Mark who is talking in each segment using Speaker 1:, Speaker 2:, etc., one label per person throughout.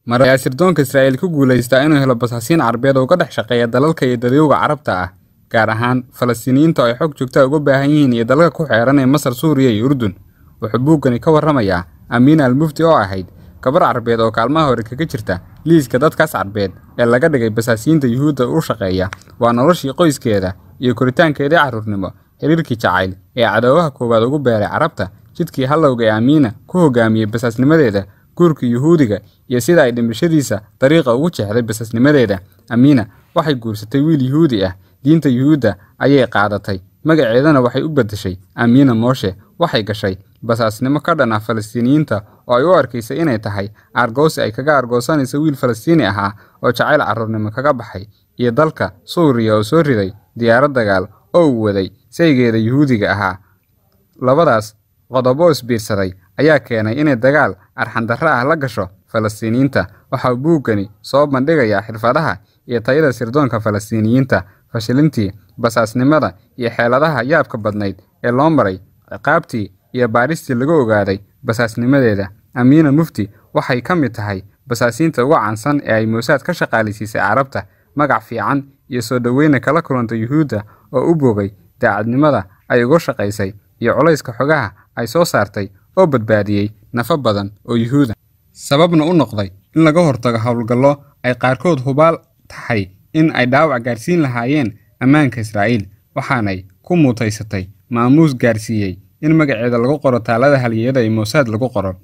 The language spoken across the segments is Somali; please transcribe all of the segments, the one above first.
Speaker 1: maraya sirdoonka Israa'iil ku guuleystaa inuu helo basaasiin Carbeed oo ka dhex shaqeeya dalalka iyo dadyowga Carabta ah gaar ahaan Falastiiniyiinta ay xog joogto uga baahan yihiin iyo dalalka ku xeeran ee Masar, Suuriya iyo Urdun. Wuxuu buugani ka warramayaa Amiina al-Mufti oo ahayd gabar Carbeed oo kaalmaha hore kaga jirta liiska dadkaas Carbeed ee laga dhigay basaasiinta Yuhuudda u shaqeeya. Waa noloshii qoyskeeda iyo koritaankeeda carruurnimo, xiriirkii jacayl ee cadawgaha koowaad ugu beeray Carabta, jidkii halowga ee Amiina ku hogaamiyey basaasnimadeeda, guurka Yuhuudiga iyo sida ay dhimashadiisa dariiqa ugu jeexday basaasnimadeeda. Amiina waxay guursatay wiil Yuhuudi ah, diinta Yuhuudda ayay qaadatay, magaceedana waxay u beddeshay Amiina Moshe. Waxay gashay basaasnimo ka dhan ah Falastiiniyiinta oo ay u arkaysay inay tahay argoosi ay kaga argoosanayso wiil Falastiini ahaa oo jacayl carruurnimo kaga baxay, iyo dalka Suuriya oo soo riday diyaarad dagaal oo uu waday saygeeda Yuhuudiga ahaa. Labadaas qodobo isbiirsaday ayaa keenay inay dagaal arxandarro ah la gasho Falastiiniyiinta. Waxa uu buugani soo bandhigayaa xirfadaha iyo tayada sirdoonka Falastiiniyiinta, fashilintii basaasnimada iyo xeeladaha yaabka badnayd ee loo maray ciqaabtii iyo baaristii lagu ogaaday basaasnimadeeda. Amiina Mufti waxay ka mid tahay basaasiinta ugu caansan ee ay Mossad ka shaqaaleysiisay Carabta, magac fiican iyo soo dhaweyna kala kulanta Yuhuudda oo u boogay daacadnimada ay uga shaqaysay iyo culayska xogaha ay soo saartay oo badbaadiyey nafo badan oo Yuhuuda, sababna u noqday in laga hortago howlgallo ay qaarkood hubaal tahay in ay dhaawac gaarsiin lahaayeen ammaanka Israa'iil. Waxaanay ku mutaysatay maamuus gaarsiiyey in magaceeda lagu qoro taalada halyeeyada ee Mossad lagu qoro.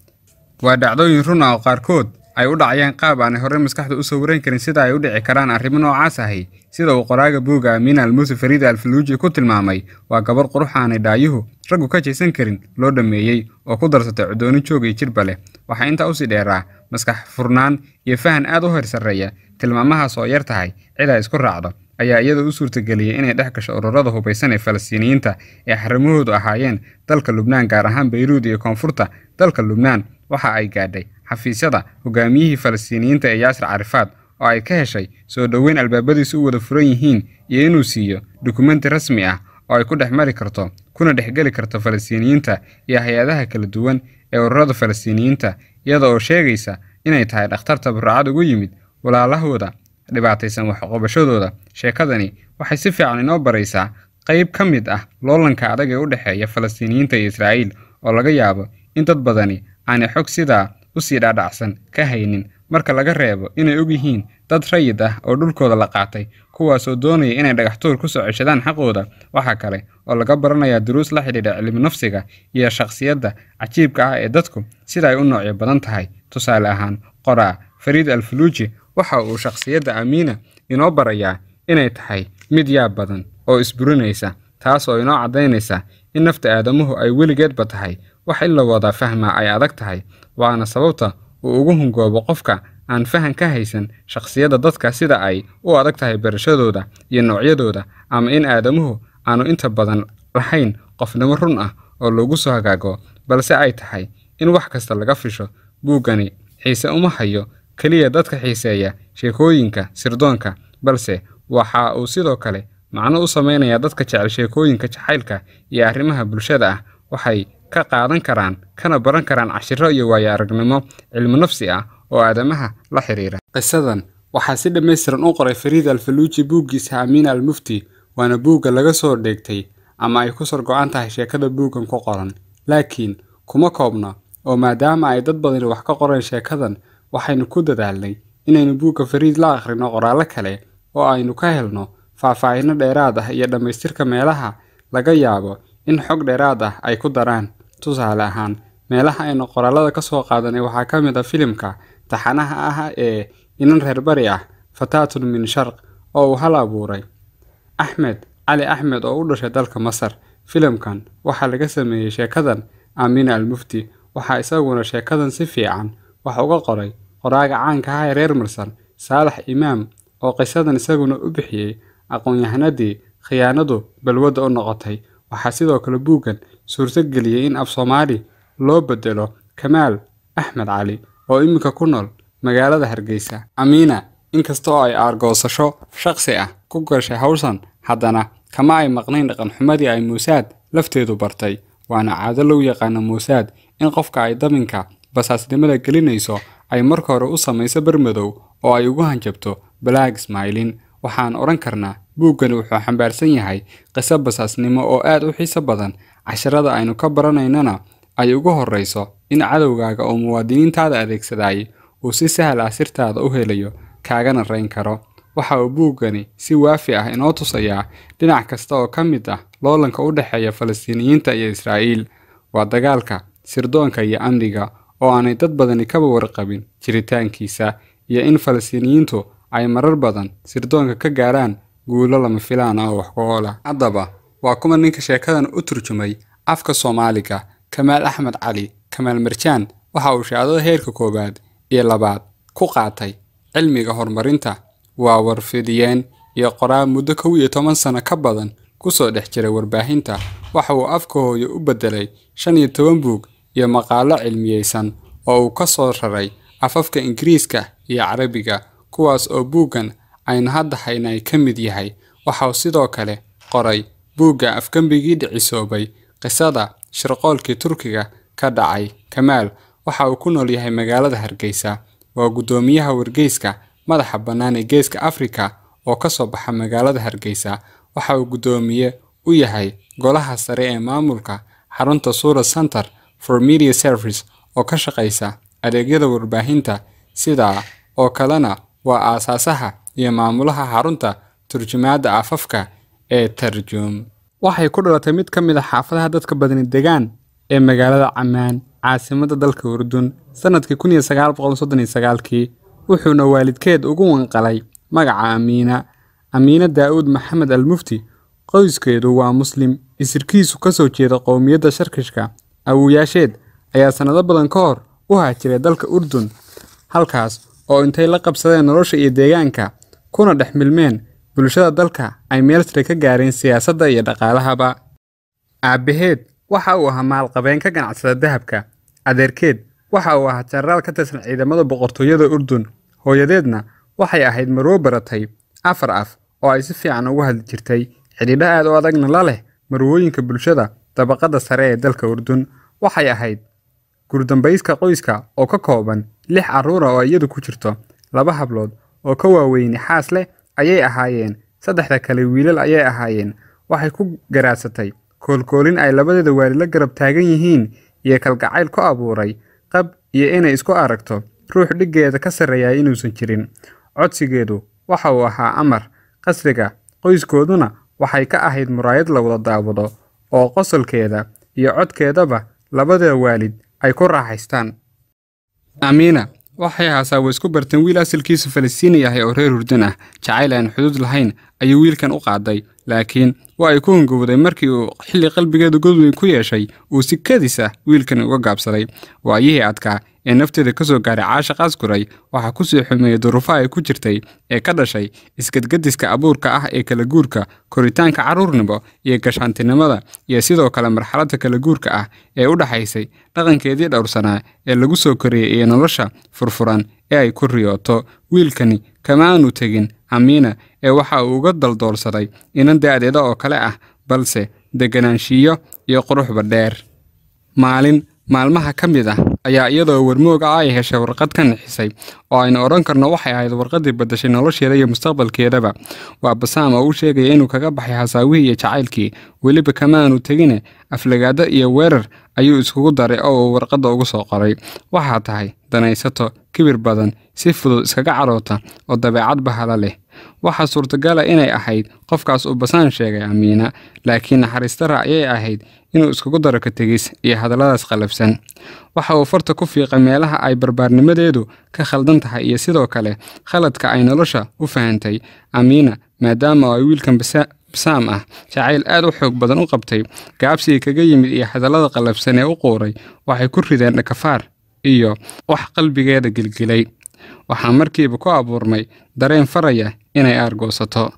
Speaker 1: Waa dhacdooyin run ah oo qaarkood ay u dhacayaan qaab aan hore maskaxda u sawirayn karin sida ay u dhici karaan arrimo noocaas ahi. Sida uu qoraaga buugga Amiina al-Mufti Fariid al-Faluuji ku tilmaamay, waa gabar qurux aanay dhaayuhu raggu ka jeesan karin loo dhameeyey oo ku darsatay cudoono joog iyo jirba leh. Waxaa intaa u sii dheeraa maskax furnaan iyo fahan aad u heer sarreeya. Tilmaamahaas oo yar tahay cid ay isku raacdo ayaa iyada u suurtageliyay inay dhex gasho ururada hubaysan ee Falastiiniyiinta ee xaramahoodu ahaayeen dalka Lubnaan, gaar ahaan Beirut iyo koonfurta dalka Lubnaan. Waxa ay gaadhay xafiisyada hogaamiyihii Falastiiniyiinta ee Yaasir Carafaad oo ay ka heshay soo dhaweyn albaabadiisu u wada furan yihiin iyo inuu siiyo dukumenti rasmi ah oo ay ku dhex mari karto kuna dhexgeli karto Falastiiniyiinta iyo hay-adaha kala duwan ee ururada Falastiiniyiinta, iyada oo sheegaysa inay tahay dhakhtar tabarucad ugu yimid walaalahooda dhibaataysan wax qabashadooda. Sheekadani waxay si fiican inoo baraysaa qayb ka mid ah loolanka adag ee u dhexeeya Falastiiniyiinta iyo Israa'iil oo laga yaabo in dad badani aanay xog sidaa u sii dhaadhacsan ka haynin, marka laga reebo inay og yihiin dad rayid ah oo dhulkooda la qaatay, kuwaas oo doonaya inay dhagaxtuur ku soo ceshadaan xaqooda. Waxa kale oo laga baranayaa duruus la xidhiidha cilmi nafsiga iyo shakhsiyadda cajiibka ah ee dadku sida ay u noocyo badan tahay. Tusaale ahaan, qoraa Fariid al-Faluuji waxa uu shakhsiyadda Amiina inoo barayaa inay tahay mid yaab badan oo isburinaysa, taas oo inoo caddaynaysa in nafta aadamuhu ay weligeedba tahay wax in la wada fahmaa ay adag tahay. Waana sababta uu ugu hungoobo qofka aan fahan ka haysan shakhsiyadda dadka sida ay u adag tahay barashadooda iyo noocyadooda, ama in aadamuhu aanu inta badan lahayn qofnimo run ah oo lagu soo hagaago, balse ay tahay in wax kasta laga fisho. Buugani xiise uma hayo kaliya dadka xiiseeya sheekooyinka sirdoonka, balse waxa uu sidoo kale macno u samaynayaa dadka jecel sheekooyinka jacaylka iyo arrimaha bulshada ah. Waxay ka qaadan karaan kana baran karaan cashiro iyo waayo aragnimo cilmi nafsi ah oo aadamaha la xiriira. Qisadan waxaa si dhammaystiran u qoray Fariid al-Faluuji buuggiisa Amiina al-Mufti, waana buugga laga soo dheegtay ama ay ku soo go'an tahay sheekada buuggan ku qoran, laakiin kuma koobna oo maadaama ay dad badan wax ka qoreen sheekadan, waxaynu ku dadaalnay inaynu buugga Fariid la akhrino qoraallo kale oo aynu ka helno faahfaahinno dheeraad ah iyo dhammaystirka meelaha laga yaabo in xog dheeraad ah ay ku daraan. Tusaale ahaan, meelaha aynu qoraallada ka soo qaadanay waxaa ka mid ah filimka taxanaha ah ee Inan Reer Bari ah, Fataatun min Sharq, oo uu hal abuuray Axmed Cali Axmed oo u dhashay dalka Masar. Filimkan waxaa laga sameeyey sheekadan Amiina al-Mufti. Waxaa isaguna sheekadan si fiican wax uga qoray qoraaga caanka ah ee reer Masar Saalax Imaam, oo qisadan isaguna u bixiyey aqoon-yahanadii khiyaanadu balwadda u noqotay. Waxaa sidoo kale buuggan suurtageliyey in af Soomaali loo bedelo Kamaal Axmed Cali oo iminka ku nool magaalada Hargeysa. Amiina inkasta oo ay argoosasho shakhsi ah ku gashay hawshan, haddana kama ay maqnayn dhaqan xumadii ay Mossad lafteedu bartay. Waana caado loo yaqaan Mossad in qofka ay daminka basaasnimada gelinayso ay marka hore u samayso barmadow oo ay ugu hanjabto Black Smiling. Waxaan oran karnaa buuggani wuxuu xambaarsan yahay qiso basaasnimo oo aad u xiiso badan. Casharada aynu ka baranaynana ay ugu horeyso in cadowgaaga oo muwaadiniintaada adeegsaday uu si sahal ah sirtaada u helayo kaagana rayn karo. Waxa uu buuggani si waafi ah inoo tusayaa dhinac kasta oo ka mid ah loolanka u dhexeeya Falastiiniyiinta iyo Israa'iil. Waa dagaalka sirdoonka iyo amniga oo aanay dad badani kaba warqabin jiritaankiisa, iyo in Falastiiniyiintu ay marar badan sirdoonka ka gaaraan guulo lama filaan ah oo wax ku ool ah. Haddaba waa kuma ninka sheekadan u turjumay afka Soomaaliga? Kamaal Axmed Cali Kamaal Marjaan waxa uu shahaadada heerka 1 iyo 2 ku qaatay cilmiga horumarinta. Waa warfidiyeen iyo qoraal muddo 11 sano ka badan ku soo dhex jiray warbaahinta. Waxa uu afka hooyo u bedelay 15 buug iyo maqaalo cilmiyeysan oo uu ka soo raray afafka Ingiriiska iyo Carabiga, kuwaas oo buuggan aynu hadda haynay ka mid yahay. Waxa uu sidoo kale qoray buugga Afgambigii Dhicisoobay, qisada shirqoolkii Turkiga ka dhacay. Kamaal waxa uu ku nool yahay magaalada Hargeysa. Waa gudoomiyaha wargeyska madaxa bannaan ee Geeska Afrika oo ka soo baxa magaalada Hargeysa. Waxa uu gudoomiye u yahay golaha sare ee maamulka xarunta Sura Center for Media Service oo ka shaqeysa adeegyada warbaahinta. Sidaa oo kalena waa aasaasaha iyo maamulaha xarunta turjumaada afafka ee Tarjum. Waxay ku dhalatay mid ka mid ah xaafadaha dadka badani degaan ee magaalada Ammaan, caasimadda dalka Urdun, sanadkii 1939. wuxuuna waalidkeed ugu wanqalay magaca Amiina Daawud Maxamed Al-Mufti. Qoyskeedu waa Muslim, isirkiisu ka soo jeeda qowmiyadda Sharkishka. Awoowayaasheed ayaa sanado badan ka hor u haajiray dalka Urdun, halkaas oo intay la qabsadeen nolosha iyo deegaanka kuna dhex milmeen bulshada dalka ay meel sare ka gaareen siyaasadda iyo dhaqaalahaba. Aabaheed waxa uu ahaa maalqabeen ka ganacsada dahabka. Adeerkeed waxa uu ahaa jenaraal ka tirsan ciidamada boqortooyada Urdun. Hooyadeedna waxay ahayd marwo baratay 4 af oo ay si fiican ugu hadli jirtay, xidhiidho aad u adagna la leh marwooyinka bulshada dabaqada sare ee dalka Urdun. Waxay ahayd gurdambayska qoyska oo ka kooban 6 carruur oo iyadu ku jirto. 2 hablood oo ka waaweyn xaas leh ayay ahaayeen, 3 kale wiilal ayay ahaayeen. Waxay ku garaasatay koolkoolin ay labadeeda waalid la garab taagan yihiin iyo kalgacayl ku abuuray qab iyo inay isku aragto ruux dhigeeda ka sareeya inuusan jirin. Codsigeedu waxa uu ahaa amar. Qasriga qoyskooduna waxay ka ahayd muraayad la wada daawado oo qosolkeeda iyo codkeedaba labadeeda waalid ay ku raaxaystaan. Amiina waxay haasaabo isku barteen wiil asalkiisu Falastiini yahay oo reer Urdun ah. Jacayl aan xuduud lahayn ayuu wiilkan u qaaday, laakiin waa ay ku hungowday markii uu xilli qalbigeedu godweyn ku yeeshay uu si kadis ah wiilkan uga gaabsaday. Waayihii adkaa ee nafteeda ka soo gaaray caashiq askuray waxa ku sii xumeeyay duruufaha ay ku jirtay ee ka dhashay isgadgadiska abuurka ah ee kala guurka, koritaanka carruurnimo iyo gashaantinimada, iyo sidoo kale marxaladda kala guurka ah ee u dhaxaysay dhaqankeedii dhowrsanaa ee lagu soo koriyay iyo nolosha furfuran ee ay ku riyooto. Wiilkani kama aanu tegin Amiina ee waxa uu uga daldoorsaday inan da'deeda oo kale ah, balse deganaanshiyo iyo quruxba dheer. Maalmaha ka mid ah ayaa iyadoo warmooga ay heshay warqad ka nixisay oo aynu oran karno waxay ahayd warqadii bedeshay nolosheeda iyo mustaqbalkeedaba. Waa Basaam oo uu sheegay inuu kaga baxay hasaawihii iyo jacaylkii, weliba kama aanu tegin aflagaada iyo weerar ayuu iskugu daray oo uu warqadda ugu soo qoray. Waxaa tahay danaysato kibir badan, si fudud iskaga caroota oo dabeecad bahala leh. Waxa suurtagal ah inay ahayd qofkaas uu Basaam sheegay Amiina, laakiin naxariistara ayay ahayd inuu iskugu daro ka tegis iyo hadalladaas qalafsan. Waxa uu farta ku fiiqay meelaha ay barbaarnimadeedu ka khaldan tahay iyo sidoo kale khaladka ay nolosha u fahantay. Amiina maadaama ay wiilkan Basaam ah jacayl aad u xoog badan u qabtay, gaabsiga kaga yimid iyo hadallada qalafsan ee u qooray waxay ku rideen dhakafaar iyo wax qalbigeeda gilgilay. Waxaa markiiba ku abuurmay dareen faraya inay aargoosato.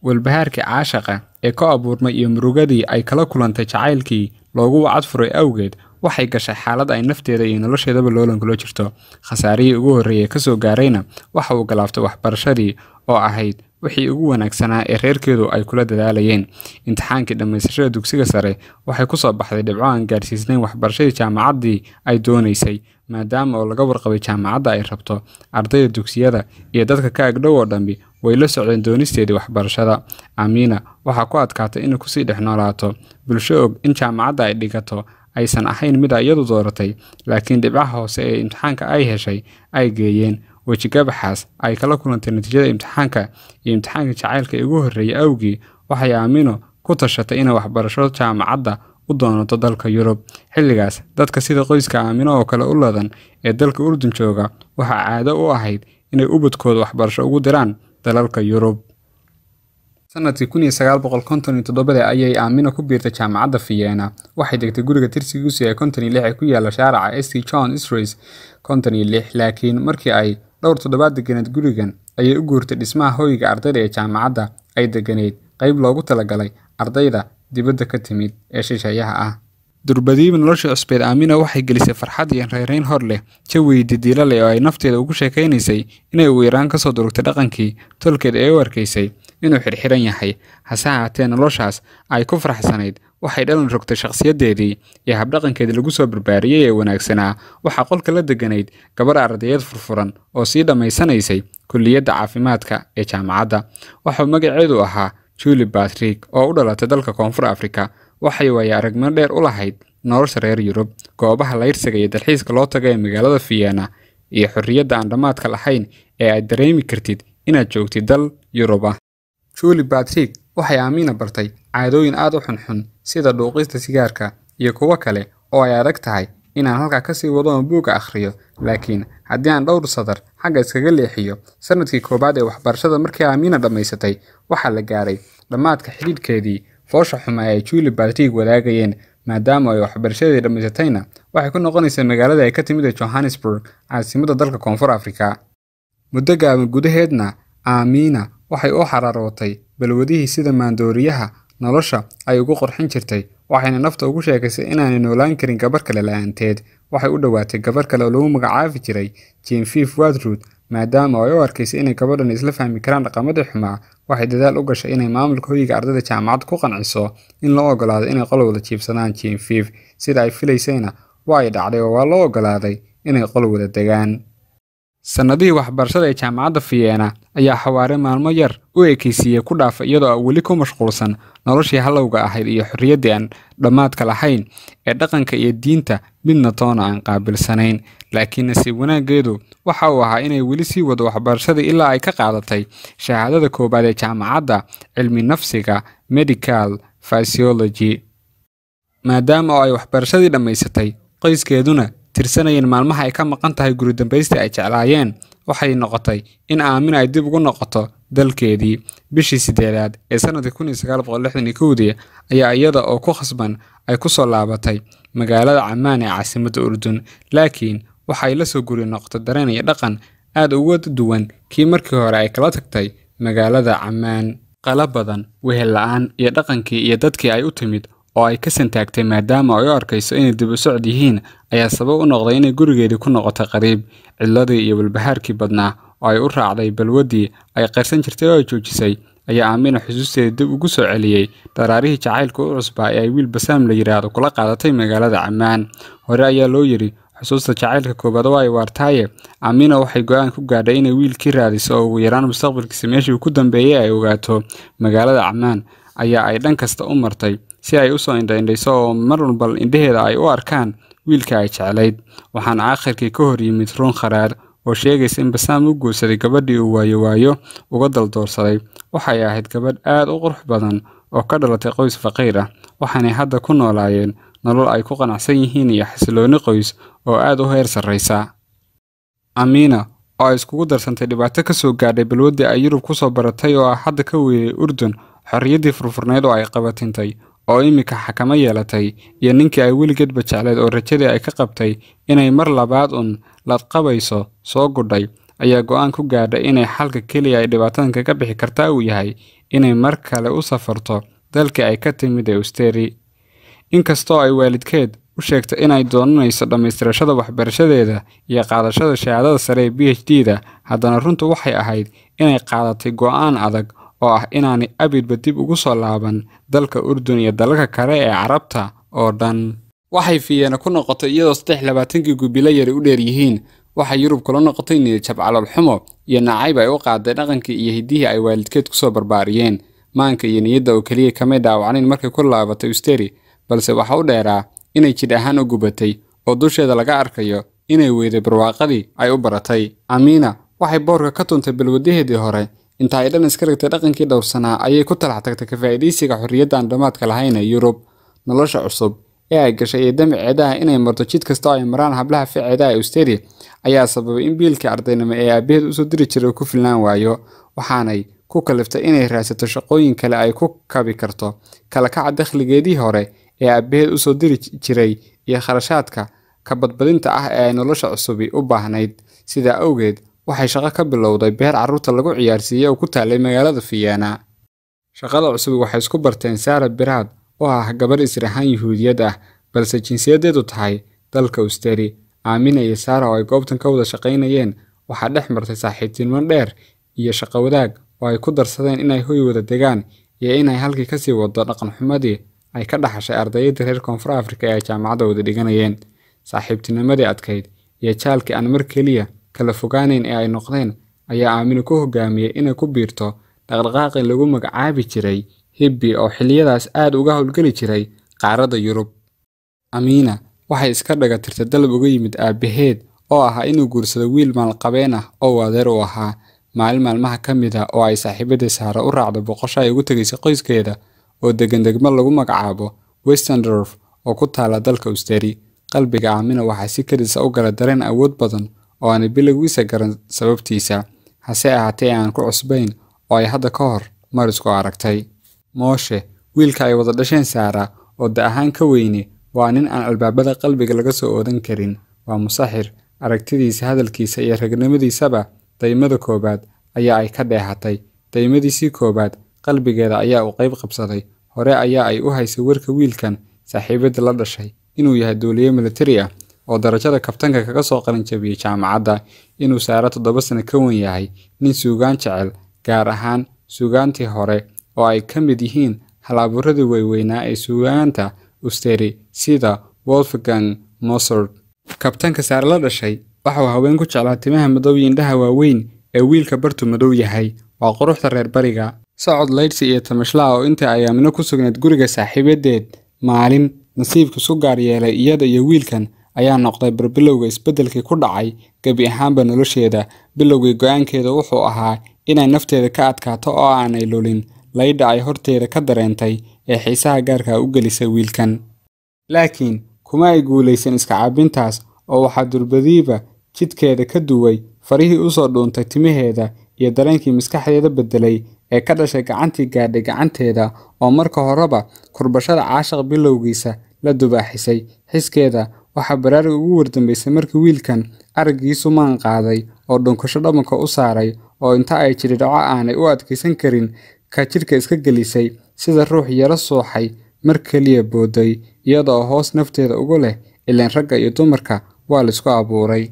Speaker 1: Walbahaarkii caashaqa ee ka abuurmay iyo murugadii ay kala kulantay jacaylkii loogu wacad furay awgeed waxay gashay xaalad ay nafteeda iyo nolosheedaba loolan kula jirto. Khasaarihii ugu horreeyay ka soo gaarayna waxa uu galaaftay waxbarashadii oo ahayd wixii ugu wanaagsanaa ee reerkeedu ay kula dadaalayeen. Imtixaankii dhammaysashada dugsiga sare waxay ku soo baxday dhibco aan gaarsiisnayn waxbarashadii jaamacaddii ay doonaysay, maadaama oo laga warqabay jaamacadda ay rabto. Ardayda dugsiyada iyo dadka ka agdhow oo dhambi way la socdeen doonisteedii waxbarashada. Aamina waxaa ku adkaatay inay kusii dhex noolaato bulsho og in jaamacadda ay dhigato aysan ahayn mid ay iyadu dooratay, laakiin dhibcaha hoose ee imtixaanka ay heshay ay geeyeen wejigabaxaas ay kala kulantay natiijada imtixaanka iyo imtixaanka jacaylka ee ugu horreeyay awgii. Waxay Aamino ku tashatay inay waxbarasho jaamacadda u doonato dalka Yurub. Xilligaas dadka sida qoyska Aamino oo kale u ladan ee dalka Urdun jooga waxaa caado u ahayd inay ubadkooda waxbarasho ugu diraan dalalka Yurub. sanadkii 1957 ayay Aamino ku biirtay jaamacadda Vienna. Waxay degtay guriga tirsigiisu ee 56 ee ku yaala shaarica St. John Street 56, laakiin markii ay dhowr toddobaad deganeed gurigan ayay u guurtay dhismaha hoyga ardayda ee jaamacadda ay deganeed, qayb loogu talagalay ardayda dibadda ka timid ee shisheeyaha ah. Durbadiiba nolosha cusbeed Aamino waxay gelisay farxad iyo reereyn hor leh, jawi didiila leh oo ay nafteeda ugu sheekaynaysay inay ugu yaraan ka soo durugtay dhaqankii tolkeed ee u arkaysay inuu xirxiran yahay. Hase ahaatee noloshaas ay ku faraxsanayd waxay dhalan rogtay shakhsiyadeedii iyo habdhaqankeedii lagu soo barbaariyay ee wanaagsanaa. Waxaa qolka la deganayd gabar ardayad furfuran oo sii dhammaysanaysay kulliyadda caafimaadka ee jaamacadda. Waxaa magaceedu ahaa Julie Patrick oo u dhalatay dalka Koonfur Afrika. Waxay waaya aragnimo dheer u lahayd nolosha reer Yurub, goobaha layrsiga iyo dalxiiska loo tago ee magaalada Vienna, iyo xorriyadda aan dhammaadka lahayn ee aad dareemi kartid inaad joogtid dal Yurub ah. Julie Patrick waxay Aamina bartay caadooyin aad u xunxun sida dhuuqista sigaarka iyo kuwo kale oo ay adag tahay inaan halkaa ka sii wado buugga akhriyo, laakiin haddii aan dhowr sadar xagga iskaga leexiyo. Sanadkii koobaad ee waxbarashada markii Aamina dhammaysatay waxaa la gaaray dhammaadka xidhiidhkeedii foosha xumaa ay Julie Patrick wadaagayeen. Maadaama ay waxbarashadii dhammaysatayna waxay ku noqonaysaa magaalada ay ka timid ee Johannesburg, caasimadda dalka Koonfur Afrika. Muddo gaaban gudaheedna Aamina waxay u xaraarootay balwadihii sida maandooriyaha nolosha ay ugu qorxin jirtay, waxayna nafta ugu sheekaysay inaanay noolaan karin gabar kale la'aanteed. Waxay u dhowaatay gabar kale oo lagu magacaabi jiray Genevieve Wadruud, maadaama ay u arkaysay inay gabadhan isla fahmi karaan dhaqamadii xumaa. Waxay dadaal u gashay inay maamulka hoyga ardayda jaamacadda ku qanciso in loo ogolaado inay qol wada jiibsadaan. Genevieve sida ay filaysayna waa ay dhacday oo waa loo ogolaaday inay qol wada degaan. Sanadihii waxbarashada ee jaamacadda Vienna ayaa xawaare maalmo yar u ekaysiiyay ku dhaafay iyadoo weli ku mashquulsan noloshii halowga ahayd iyo xorriyaddii aan dhammaadka lahayn ee dhaqanka iyo diinta midna toona aan qaabilsanayn. Laakiin nasiib wanaaggeedu waxa uu ahaa inay weli sii wado waxbarashada ilaa ay ka qaadatay shahaadada koobaad ee jaamacadda cilmi nafsiga medical physiology. Maadaama oo ay waxbarashadii dhammaysatay, qoyskeeduna tirsanayeen maalmaha ay ka maqan tahay guri dambaystii ay jeclaayeen, waxay noqotay in Aamina ay dib ugu noqoto dalkeedii. Bishii 8 ee sanadkii 1961 ayaa iyada oo ku khasban ay ku soo laabatay magaalada Ammaan ee caasimadda Urdun, laakiin waxay la soo guri noqotay dareen iyo dhaqan aad uga duwan kii markii hore ay kala tagtay magaalada Ammaan. Qalab badan, wehel la'aan iyo dhaqankii iyo dadkii ay u timid oo ay ka santaagtay maadaama ay u arkayso inay dib u socod yihiin ayaa sabab u noqday inay gurigeedii ku noqoto qariib. Cidladii iyo walbahaarkii badnaa oo ay u raacday balwadii ay qarsan jirtay oo ay joojisay ayaa Aamina xusuusteeda dib ugu soo celiyay daraarihii jacaylka u cusbaa ee ay wiil Basaam la yiraahdo kula qaadatay magaalada Ammaan. Hore ayaa loo yiri xusuusta jacaylka koobaad waa ay waartaaye. Aamina waxay go'aan ku gaadhay inay wiilkii raadiso oo ugu yaraan mustaqbalkiisa meeshii ku dambeeyay ay ogaato. Magaalada Ammaan ayaa ay dhan kasta u martay si ay u soo indhaynayso oo mar walba indhaheeda ay u arkaan wiilka ay jeclayd. Waxaana aakhirkii ka hor yimid run kharaar oo sheegaysa in Basaam uu guursaday gabadhii uu waayo uga daldoorsaday. Waxay ahayd gabadh aad u qurux badan oo ka dhalatay qoys faqiir ah, waxaanay hadda ku noolaayeen nolol ay ku qanacsan yihiin iyo xasilooni qoys oo aad u heer sarreysa. Aamina oo ay iskugu darsantay dhibaato ka soo gaadhay balwadii ay Yurub ku soo baratay oo hadda ka weeyay Urdun, xorriyaddii furfurneed oo ay qabatintay oo imika xakama yeelatay, iyo ninkii ay weligeedba jecleed oo rajadii ay ka qabtay inay mar labaad la qabayso soo gudhay, ayaa go'aan ku gaadhay inay xalka keliya ay dhibaatadan kaga bixi kartaa uu yahay inay mar kale u safarto dalkii ay ka timid ee Australia. Inkastoo ay waalidkeed u sheegtay inay doonayso dhammaystirashada waxbarashadeeda iyo qaadashada shahaadada sare ee PhD-da, haddana runtu waxay ahayd inay qaadatay go'aan adag oo ah inaanay abidba dib ugu soo laaban dalka Urdun iyo dalalka kale ee Carabta oo dhan. Waxay Vienna ku noqotay iyadoo 23 gubila yari u dheer yihiin. Waxay Yurub kula noqotay niyad-jab calool xumo iyo nacayb ay u qaaday dhaqankii iyo hiddihii ay waalidkeed ku soo barbaariyeen. Maanka iyo niyadda oo kaliya kamay dhaawacnayn markay ku laabatay Usteri, balse waxa u dheeraa inay jidh ahaan u gubatay oo dusheeda laga arkayo inay weyday barwaaqadii ay u baratay. Amina waxay boorka ka tuntay balwadaheedii hore. Inta ay dhan iska dhigtay dhaqankii dhowrsanaa ayay ku talax tagtay ka faa'iidaysiga xorriyadda aan dhammaadka lahayn ee Yurub. Nolosha cusub ee ay gashay iyo damaceeda inay marto jid kasta oo ay maraan hablaha ficeeda ee Usteri ayaa sababay in biilkii ardaynimo ee aabaheed u soo diri jiray ku filnaan waayo, waxaanay ku kaliftay inay raadsato shaqooyin kale ay ku kabi karto kala kaca dakhligeedii hore ee aabaheed u soo diri jiray iyo kharashaadka ka badbadinta ah ee ay nolosha cusubi u baahnayd. Sidaa awgeed waxay shaqo ka bilowday beer carruurta lagu ciyaarsiiyay oo ku taalay magaalada Vienna. Shaqada cusub waxay isku barteen Sarah Biraad oo ah gabar Israa'iil Yuhuudiyad ah balse jinsiyadeedu tahay dalka Usteri. Amina iyo Sarah oo ay goobtan ka wada shaqaynayeen waxaa dhex martay saaxiibtinimo dheer iyo shaqo wadaag oo ay ku darsadeen inay hoy wada degaan iyo inay halkii ka sii wado dhaqan xumadii ay ka dhaxashay ardayda reer Koonfur Afrika ee jaamacadda wada dhiganayeen. Saaxiibtinimadii adkayd iyo jaalkii aan mar kaliya kala fogaanayn ee ay noqdeen ayaa Amina ku hogaamiyay inay ku biirto dhaqdhaqaaqii lagu magacaabi jiray Hippie oo xilliyadaas aad uga howlgeli jiray qaaradda Yurub. Amina waxay iska dhaga tirtay dalab uga yimid aabaheed oo ahaa inuu guursado wiil maalqabeen ah oo adeer u ahaa. Maalin maalmaha ka mid ah oo ay saaxiibadii Sarah u raacdo boqosho ay ugu tagaysay qoyskeeda oo degan degmo lagu magacaabo Westendorf oo ku taala dalka Usteri. Qalbiga Amina waxaa si kadis u gala dareen awood badan oo aan bilowgiisa garan sababtiisa, hase ahaatee aan ku cusbayn oo ay hadda ka hor mar isku aragtay. Moshe wiilka ay wada dhasheen Sarah oo da ahaan ka weyni waa nin aan albaabada qalbiga laga soo oodan karin. Waa musaxir, aragtidiisa, hadalkiisa iyo ragnimadiisaba daymada koobaad ayaa ay ka dheehatay. Daymadiisii koobaad qalbigeeda ayaa u qayb qabsaday. Hore ayaa ay u haysay warka wiilkan saaxiibada la dhashay inuu yahay duuliye military ah oo darajada kabtanka kaga soo qalin jabiyay jaamacadda, inuu Sarah 7 sano ka weyn yahay, nin suugaan jecel, gaar ahaan suugaantii hore oo ay ka mid yihiin hal-abuuradii waaweynaa ee suugaanta Usteri sida Wolfgang Mozart. Kabtanka Sarah la dhashay waxuu haween ku jeclaa timaha madow iyo indhaha waaweyn ee wiilka bartu madow yahay. Waa quruxda reer bariga. Socod laydhsi iyo tamashlaa oo inta ay Amina ku sugnayd guriga saaxiibadeed. Maalin nasiibku su gaar yeelay iyada iyo wiilkan ayaa noqday bilowga isbedelkii ku dhacay gabi ahaanba nolosheeda. Bilowgii go'aankeeda wuxuu ahaa inay nafteeda ka adkaato oo aanay lulin laydha ay horteeda ka dareentay ee xiisaha gaarka u gelisay wiilkan. Laakiin kuma ay guulaysan iska caabintaas oo waxaa durbadiiba jidkeeda ka duway farihii u soo dhuuntay timaheeda iyo dareenkii maskaxdeeda bedelay ee ka dhashay gacantii gaadhay gacanteeda oo marka horeba kurbashada caashaq bilowgiisa la dubaaxisay. Xiskeeda waxaa baraarug ugu wardambeysay markii wiilkan araggiisu maan qaaday oo dhunkasho dhabanka u saaray oo inta ay jiri dhaco aanay u adkaysan karin ka jirka iska gelisay sida ruux yara suuxay mar kaliya booday iyadoo hoos nafteeda ugu leh ileen ragga iyo dumarka waa la isku abuuray.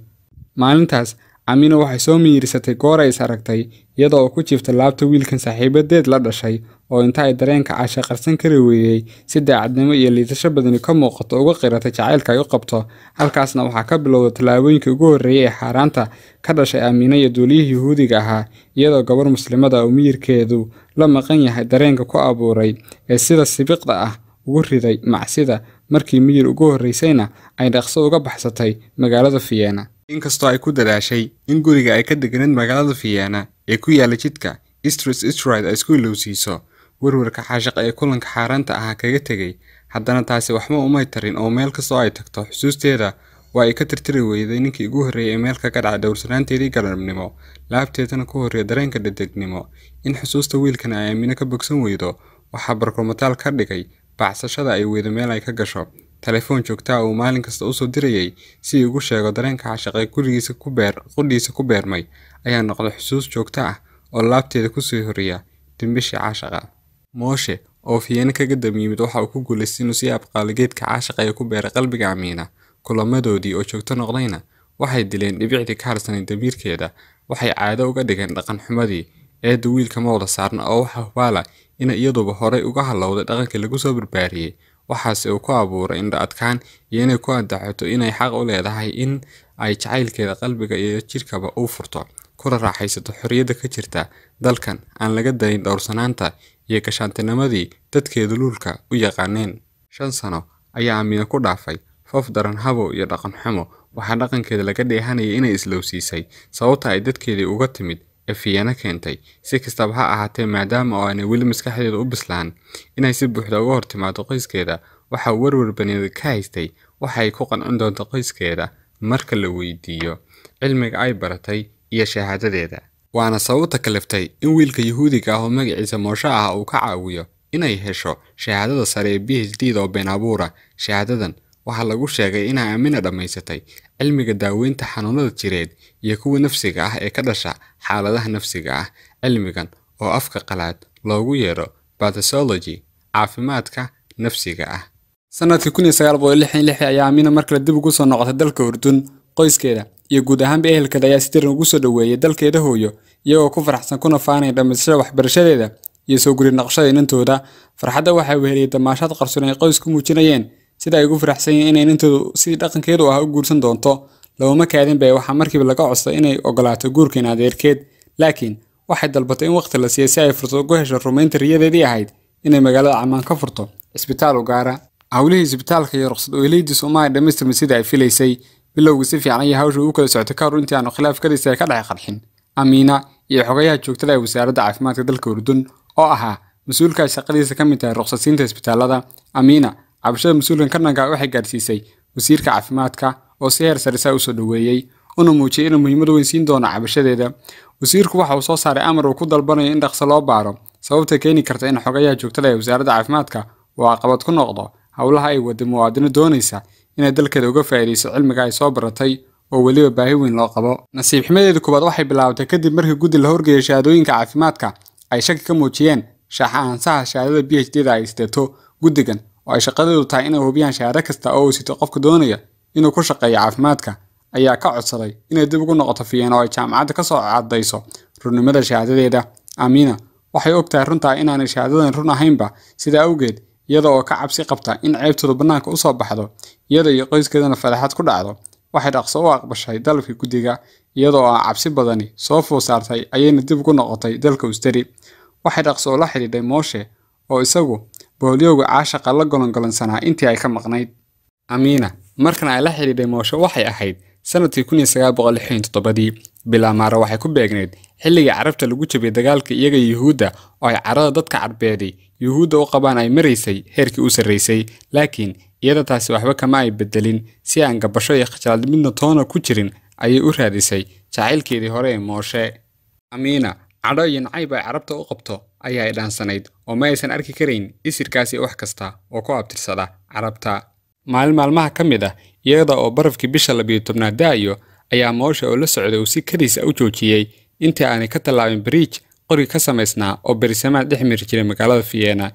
Speaker 1: Maalintaas Amina waxay soo miirisatay goor ay is aragtay iyadoo ku jiifta laabta wiilkan saaxiibadeed la dhashay oo inta ay dareenka caasha qarsan kari weeyay si daacadnimo iyo liidasho badani ka muuqato uga qiratay jacaylka ay u qabto. Halkaasna waxaa ka bilowday tallaabooyinkii ugu horreeyay ee xaaraanta ka dhashay Amina iyo duuliyihii Yuhuudiga ahaa iyadoo gabar muslimada oo miyirkeedu la maqan yahay dareenka ku abuuray ee sida sibiqda ah ugu riday macsida. Markii miyir ugu horreysayna ay dhaqso uga baxsatay magaalada Vienna. Inkastoo ay ku dadaashay in guriga ay ka deganeed magaalada Vienna ee ku yaala jidka Istrid ay isku ilowsiiso warwarka caashaq ee kulanka xaaraanta ah kaga tegay, haddana taasi waxba uma tarin oo meel kastoo ay tagto xusuusteeda waa ay ka tirtiri weyday ninkii ugu horreeyay ee meelka ka dhacay dhowrsanaanteedii galabnimo. Laabteedana ku horreeya dareenka dedegnimo in xusuusta wiilkan ay Amina ka bogsan weydo waxaa barkomataal ka dhigay bacsashada ay weydo meel ay ka gasho. Telefoon joogta oo maalin kasta u soo dirayay si uu ugu sheego dareenka caashaq ee qudhiisa ku beermay ayaa noqday xusuus joogta ah oo laabteeda ku soo horiya dimbishii caashaqa. Moshe oo Vienna kaga dab yimid waxa uu ku guulaystay inuu si abqaaligeedka caashaqa ee ku beeray qalbiga Amina. Kulamadoodii oo joogto noqdayna waxay dileen dhibicdii ka harsanay damiirkeeda, waxay caado uga dhigeen dhaqan xumadii eedda wiilka ma wada saarna oo waxa hubaala in iyaduba horay uga halowday dhaqankii lagu soo barbaariyey, waxaase uu ku abuuray indho adkaan iyo inay ku andacoto inay xaq u leedahay in ay jacaylkeeda qalbiga iyo jirkaba u furto, kuna raaxaysato xorriyadda ka jirta dalkan aan laga dayin dhowrsanaanta iyo gashaantinimadii dadkeedu luulka u yaqaaneen. 5 sano ayaa Aamina ku dhaafay foof daran habow iyo dhaqan xumo, waxaa dhaqankeeda laga dheehanayay inay islowsiisay sababta ay dadkeedii uga timid ee Fiyeena keentay. Si kastaba ha ahaatee, maadaama oo aanay weli maskaxdeeda u bislaan inay si buuxda uga hortimaado qoyskeeda, waxa uu warwar baneed ka haystay waxa ay ku qancin doonto qoyskeeda marka la weydiiyo cilmiga ay baratay iyo shahaadadeeda. Waana sababta kaliftay in wiilka Yahuudiga ah oo magaciisa Moshe ah uu ka caawiyo inay hesho shahaadada sare ee PhD oo been abuura. Shahaadadan waxaa lagu sheegay in Aamina dhamaysatay cilmiga daaweynta xanuunada jireed iyo kuwa nafsiga ah ee ka dhasha xaaladaha nafsiga ah. Cilmigan oo afka qalaad loogu yeero pathology, caafimaadka nafsiga ah. Sanadkii 1966 ayaa Aamina markale dib ugu soo noqotay dalka Urdun. Qoyskeeda iyo guud ahaan ehelkeeda ayaa si diiran ugu soo dhaweeyay dalkeeda hooyo, iyagoo ku faraxsan kuna faanay dhamaysashada waxbarashadeeda iyo soo guri naqshada inantooda. Farxadda waxay weheliyay damaashaad qarsoon ay qoysku muujinayeen sida ay ugu faraxsan yihiin inay inantoodu si dhaqankeedu ah u guursan doonto. Laguma kaadin bay waxaa markiiba laga codsaday inay ogolaato guurkan adeerkeed, laakiin waxay dalbatay in waqti la siiyo si ay fursad ugu hesho rumaynta riyadeedii ahayd inay magaalada Ammaan ka furto isbitaal u gaara. Hawlihii isbitaalka iyo ruqsad oo ilaydiisu uma ay dhamaystirmin sida ay filaysay. Bilowgii si fiican ayay hawsha ugu kala socotay ka hor intii aanu khilaaf ka dhistay ka dhex qarxin. Aamina iyo xogayaha joogtada ee wasaaradda caafimaadka dalka Urdun oo ahaa mas'uulka shaqadiisa ka mid tahay ruqsadsiinta isbitaalada. Aamina cabashada mas'uulkan kananka waxay gaarsiisay wasiirka caafimaadka oo si heer sare u soo dhaweeyay una muujiyay in muhiimad weyn siin doono cabashadeeda. Wasiirku waxa uu soo saaray amar uu ku dalbanayo in dhaqso loo baaro sababta keeni karta in xogayaha joogtada ee wasaaradda caafimaadka uu caqabad ku noqdo hawlaha ay wada muwaadino doonaysa inay dalkeeda uga faa'iideyso cilmiga ay soo baratay oo weliba baahi weyn loo qabo. Nasiib xumadeedu koobaad waxay bilaabatay kadib markii guddi la horgeeyay shahaadooyinka caafimaadka ay shaki ka muujiyeen shaaxaansaha shahaadada PhD-da ay isteeto. Guddigan oo ay shaqadeedu tahay inay hubiyaan shahaado kasta oo uu sito qofka doonaya inuu ku shaqeeyo caafimaadka ayaa ka codsaday inay dib ugu noqoto Fiyeena oo ay jaamacadda ka soo caddayso runnimada shahaadadeeda. Aamina waxay ogtahay runtaa inaanay shahaadadan run ahaynba, sidaa awgeed iyada oo ka cabsi qabta in ceebtooda bannaanka u soo baxdo iyada iyo qoyskeedana fadaxad ku dhacdo, waxay dhaqso u aqbashay dalabkii guddiga. Iyada oo cabsi badani soo food saartay ayayna dib ugu noqotay dalka Usteri. Waxay dhaqso la xidhiidhay Moshe oo isagu booliyowga caashaqa la golongolansanaa intii ay ka maqnayd. Aamina markana ay la xidhiidhay Moshe waxay ahayd sanadkii 1967. Bilaa Maara waxay ku beegneyd xilligii Carabta lagu jabiyay dagaalka iyaga Yuhuudda oo ay carada dadka Carbeedi Yuhuudda u qabaan ay maraysay heerkii u sarreysay, laakiin iyada taasi waxba kama ay bedelin. Si aan gabasho iyo khajaalad midna toona ku jirin ayay u raadisay jacaylkeedii hore ee Moshe. Aamina cadho iyo nacayb ay Carabta u qabto ayaa ay dhaansanayd oo ma aysan arki karayn isirkaasi wax kasta oo ku abtirsada Carabta. Maalin maalmaha ka mid ah iyada oo barafkii bisha 12 da'ayo ayaa Moshe oo la socday uu si kadiis u joojiyay intii aanay ka tallaabin bridge qori ka samaysnaa oo berisamaad dhex mari jiray magaalada Fiyeena.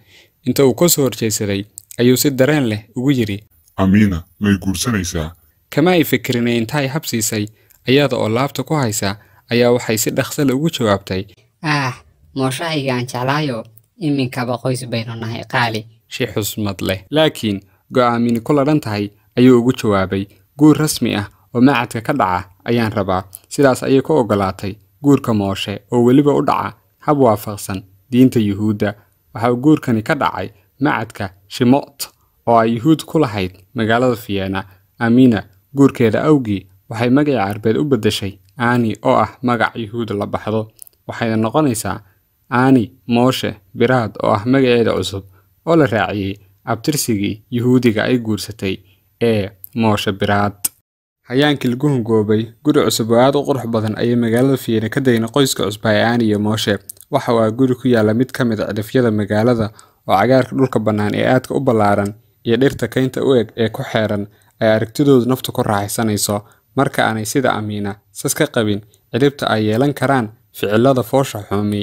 Speaker 1: Inta uu ka soo horjeesaday ayuu si dareen leh ugu yiri,
Speaker 2: Aamina may guursanaysaa?
Speaker 1: Kama ay fikirin inta ay habsiisay iyada oo laabta ku haysa ayaa waxay si dhaqso leh ugu jawaabtay,
Speaker 3: Moshahayga aan jeclaayo iminkaba qoys baynu nahay qaali.
Speaker 1: Si xusmad leh laakiin go'aamin ku ladhan tahay ayuu ugu jawaabay, guur rasmi ah oo macadka ka dhaca ayaan rabaa. Sidaas ayay ku ogolaatay guurka Moshe oo weliba u dhaca hab waafaqsan diinta Yuhuudda. Waxa uu guurkani ka dhacay macadka Shemot oo ay Yuhuud ku lahayd magaalada Fiyeena. Aamina guurkeeda awgii waxay magaca Carbeed u bedeshay Aani oo ah magac Yuhuud la baxdo, waxayna noqonaysaa Aani Moshe Biraad oo ah magaceeda cusub oo la raaciyay abtirsigii Yuhuudiga ay guursatay ee Moshe Biraad. Hayaankii lagu hungoobay guri cusub oo aad u qurux badan ayay magaalada Fiyeena ka dayna qoyska cusub ee Aani iyo Moshe. Waxa uu guri ku yaala mid ka mid ah cidhifyada magaalada oo cagaarka dhulka bannaan ee aadka u ballaaran iyo dhirta kaynta u eg ee ku xeeran ay aragtidoodu naftu ku raaxaysanayso marka aanay sida Aamina sas ka qabin cidhibta ay yeelan karaan ficilada foosha xumi.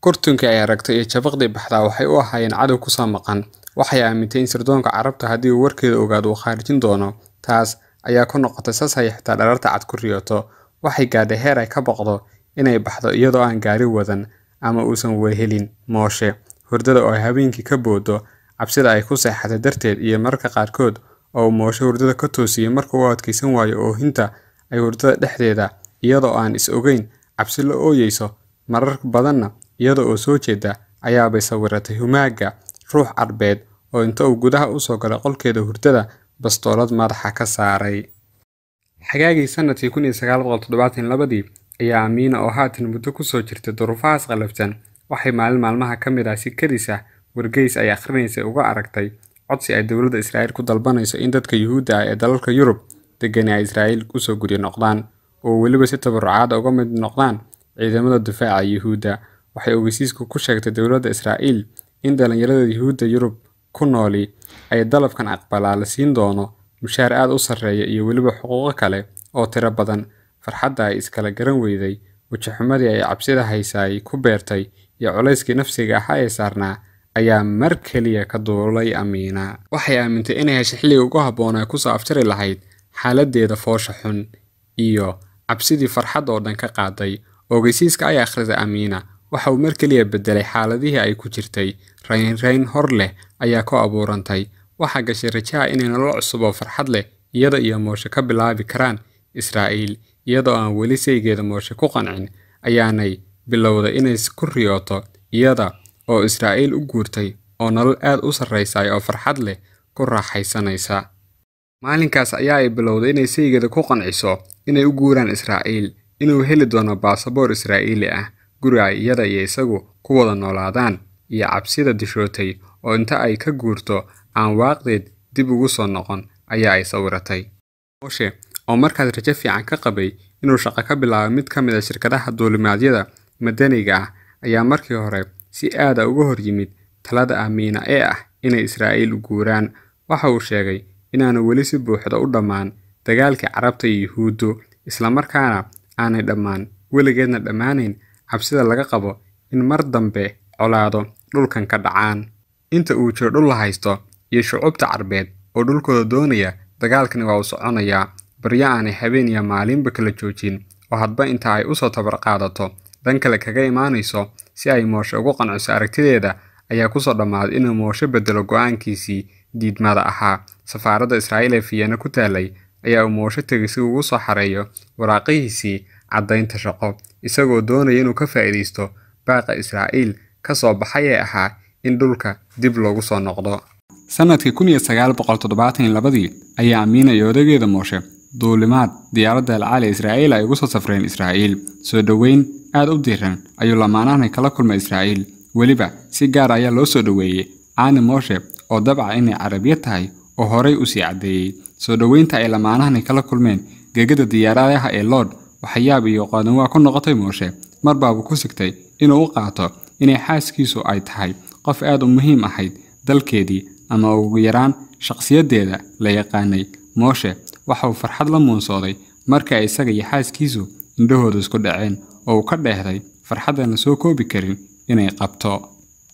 Speaker 1: Kurtunka ay aragtay iyo jabaqdii baxdaa waxay u ahaayeen cadow ku soo maqan. Waxay aamintay in sirdoonka Carabta haddii uu warkeeda ogaado uu khaarijin doono. Taas ayaa ku noqotay sasay xitaa dhararta cad ku riyooto. Waxay gaadhay heer ay ka boqdo inay baxdo iyadoo aan gaari wadan ama uusan wehelin Moshe. Hurdada oo ay habeenkii ka boodo cabsida ay ku seexatay darteed iyo mararka qaarkood oo Moshe hurdada ka toosiyay markuu u adkaysan waayo oohinta ay hurdada dhexdeeda iyadoo aan is ogeyn cabsi la ooyeyso. Marar badanna iyadoo oo soo jeeda ayaabay sawiratay humaaga ruux Carbeed oo inta uu gudaha u soo galay qolkeeda hurdada bastoolad madaxa ka saaray. Xagaagii sanadkii 1972 ayaa Amiina oo haatan muddo ku soo jirtay duruufahaas qalafsan waxay maalmaha ka mid ah si kadis ah wargeys ay akhrinaysa uga aragtay codsi ay dowladda Israa'iil ku dalbanayso in dadka Yuhuudda ah ee dalalka Yurub degan ay Israa'iil u soo guryo noqdaan oo weliba si tabarucaad uga mid noqdaan ciidamada difaaca Yuhuudda. Waxay ogeysiisku ku sheegtay dowladda Israa'iil in dhalinyarada Yuhuudda Yurub ku nooli ay dalabkan aqbalaa la siin doono mushaar aad u sarreeya iyo weliba xuquuqo kale oo tiro badan. Farxadda ay iskala garan weyday wajixumadii ay cabsida haysay ku beertay iyo culayskii nafsiga ah ee saarnaa ayaa mar kaliya ka duulay Amiina. Waxay aamintay inay heshay xilliga ugu habboon ee ku soo aftiri lahayd xaaladdeeda foosha xun iyo cabsidii farxad oo dhan ka qaaday. Ogeysiiska ay akhrisay Amiina waxa uu mar kaliya bedelay xaaladihii ay ku jirtay. Rayn hor leh ayaa ku abuurantay. Waxa gashay rajaa inay nolol cusub oo farxad leh iyada iyo Moshe ka bilaabi karaan Israa'iil. Iyadoo aan weli saygeeda Moshe ku qancin ayaanay bilowday inay ku riyooto iyada oo Israa'iil u guurtay oo nolol aad u sarreysay oo farxad leh ku raaxaysanaysa. Maalinkaas ayaa ay bilowday inay saygeeda ku qanciso inay u guuraan Israa'iil, inuu heli doono baasaboor Israa'iili ah, guri ay iyada iyo isagu ku wada noolaadaan, iyo cabsida dishootay oo inta ay ka guurto aan waaqdeed dib ugu soo noqon ayaa ay sawiratay. Moshe oo markaas rajo fiican ka qabay inuu shaqo ka bilaabo mid ka mid ah shirkadaha duulimaadyada madaniga ah ayaa markii hore si aad ah uga hor yimid talada Amiina ee ah inay Israa'iil u guuraan. Waxa uu sheegay inaanu weli si buuxda u dhammaan dagaalkii Carabta iyo Yuhuuddu, isla markaana aanay dhammaan weligeedna dhammaanayn cabsida laga qabo in mar dambe colaado dhulkan ka dhacaan. Inta uu jiro dhul la haysto iyo shucuubta Carbeed oo dhulkooda doonaya, dagaalkani waa u soconayaa. Baryo aanay habeen iyo maalinba kala joojin oo hadba inta ay u soo tabar qaadato dan kale kaga imaanayso si ay Moshe ugu qanciso aragtideeda ayaa ku soo dhamaaday inuu Moshe bedelo go'aankiisii diidmada ahaa. Safaaradda Israa'iil ee Vienna ku taalay ayaa uu Moshe tegay si uu ugu soo xareeyo waraaqihiisii caddaynta shaqo, isagoo doonaya inuu ka faa'iideysto baaqa Israa'iil ka soo baxay ee ahaa in dhulka dib loogu soo noqdo. Sanadkii 1972 ayaa Amiina iyo odageeda Moshe duulimaad diyaaradda alcaali Israa'iil ay ugu soo safreen Israa'iil. Soo dhaweyn aad u diiran ayuu lamaanahan kala kulmay Israa'iil. Weliba si gaar ayaa loo soo dhaweeyay Aani Moshe oo dabca inay Carabiya tahay oo horey u sii cadeeyay. Soo dhaweynta ay lamaanahan kala kulmeen gegada diyaaradaha ee Lord waxyaab iyo qaadan waa ku noqotay Moshe. Marba uu ku sigtay inuu u qaato inay xaaskiisu ay tahay qof aad u muhiim ahayd dalkeedii ama ugu yaraan shakhsiyadeeda la yaqaanay. Moshe waxa uu farxad la muunsooday markii ay isaga iyo xaaskiisu indhahooda isku dhaceen oo uu ka dheehday farxaddan la soo koobi karin inay qabto.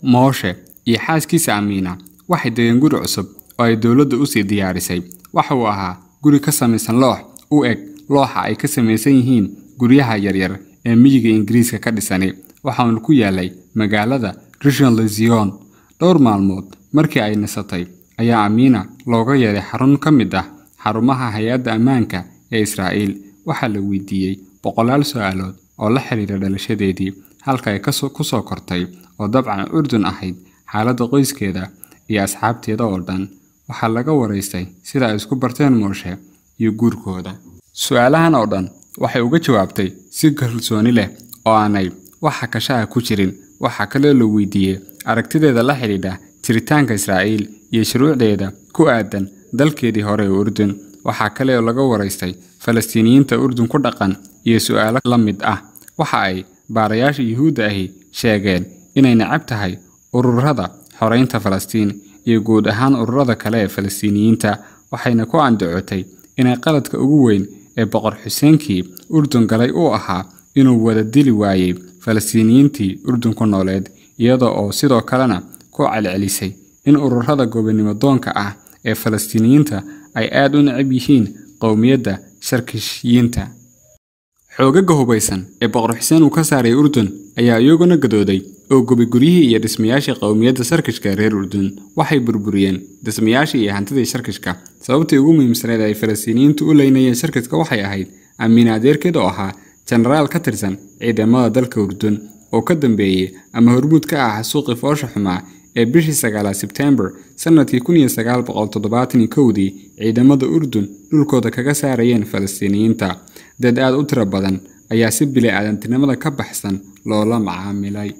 Speaker 1: Moshe iyo xaaskiisa Amiina waxay degeen guri cusub oo ay dowladda u sii diyaarisay. Waxa uu ahaa guri ka samaysan loox u eg looxa ay ka samaysan yihiin guryaha yaryar ee miyiga Ingiriiska ka dhisanay. Waxa uu ku yaalay magaalada Rishon LeZion. Dhowr maalmood markii ay nasatay ayaa Amiina looga yeeray xarun ka mid ah xarumaha hay'adda ammaanka ee Israa'iil. Waxaa la weydiiyay boqolaal su'aalood oo la xiriira dhalashadeedii, halka ay ku soo kortay oo dabcan Urdun ahayd, xaaladda qoyskeeda iyo asxaabteeda oo dhan. Waxaa laga waraystay sida ay isku barteen Moshe iyo guurkooda. Su'aalahan oo dhan waxay uga jawaabtay si kalsooni leh oo aanay waxa kashaha ku jirin. Waxa kale oo la weydiiyay aragtideeda la xiriirta jiritaanka Israa'iil iyo shuruucdeeda ku aadan dalkeedii hore ee Urdun. Waxa kale oo laga waraystay Falastiiniyiinta Urdun ku dhaqan iyo su'aalo la mid ah. Waxa ay baarayaasha Yuhuudda ahi sheegeen inay necab tahay ururada xoreynta Falastiin iyo guud ahaan ururada kale ee Falastiiniyiinta. Waxayna ku andacotay inay qaladka ugu weyn ee boqor Xuseenkii Urdun galay uu ahaa inuu wada dili waayay Falastiiniyiintii Urdun ku nooleed, iyadoo oo sidoo kalena ku celcelisay in ururada gobonimo doonka ah ee Falastiiniyiinta ay aad u necab yihiin qowmiyadda Sarkishiyiinta. Xoogagga hubaysan ee Boqor Xuseen uu ka saaray Urdun ayaa iyaguna gadooday oo gubay guryihii iyo dhismayaashii qowmiyadda Sarkishka reer Urdun. Waxay burburiyeen dhismayaashii iyo hantidii Sarkishka. Sababtii ugu muhiimsaneed ay Falastiiniyiintu u leynayeen Sarkishka waxay ahayd Amiina adeerkeed oo ahaa jenaraal ka tirsan ciidamada dalka Urdun oo ka dambeeyay ama hormuud ka ah xasuuqii foosha xumaa ee bishii 9 Sebtembar sanadkii 1971 ciidamada Urdun dhulkooda kaga saarayeen Falastiiniyiinta. Dad aad u tiro badan ayaa si bini'aadantinimada ka baxsan loola macaamilay.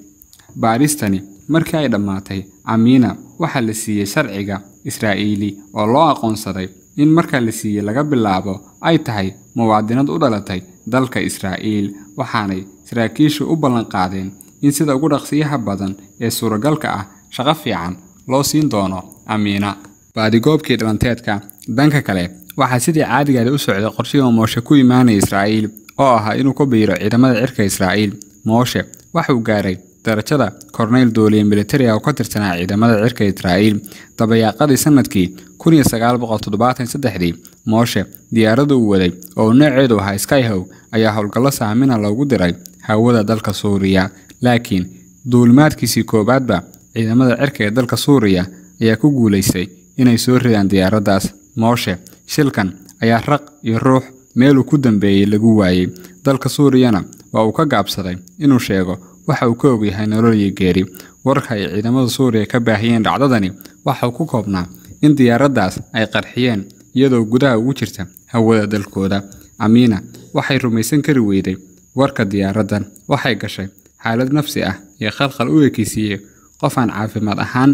Speaker 1: Baaristani markii ay dhammaatay, Amiina waxaa la siiyay sharciga Israa'iili oo loo aqoonsaday in marka la siiyay laga bilaabo ay tahay muwaadinad u dhalatay dalka Israa'iil. Waxaanay saraakiishu u ballan qaadeen in sida ugu dhaqsiyaha badan ee suuragalka ah shaqo fiican loo siin doono Amiina. Baadigoobkii dhalanteedka danka kale waxaa sidii caadiga ah u socday qorshiga Moshe ku imaanay Israa'iil oo ahaa inuu ku biiro ciidamada cirka Israa'iil. Moshe waxa uu gaaray darajada Korneyl Dooliye military oo ka tirsanaa ciidamada cirka Israa'iil. Dabayaaqadii sanadkii 1973 Moshe diyaaradu uu waday oo nooceedu ahaa Skyhawk ayaa howlgallo saamina loogu diray hawada dalka Suuriya. Laakiin duulimaadkiisii koobaadba ciidamada cirka ee dalka Suuriya ayaa ku guuleystay inay soo ridaan diyaaraddaas. Moshe shilkan ayaa raq iyo ruux meel uu ku dambeeyay lagu waayay. Dalka Suuriyana waa uu ka gaabsaday inuu sheego waxa uu ka og yahay nolol iyo geeri. Warka ay ciidamada Suuriya ka baahiyeen dhacdadani waxa uu ku koobnaa in diyaaraddaas ay qarxiyeen iyadoo gudaha ugu jirta hawada dalkooda. Amiina waxay rumaysan kari weyday warka diyaaraddan. Waxay gashay xaalad nafsi ah iyo khalkhal u ekaysiiyay qof aan caafimaad ahaan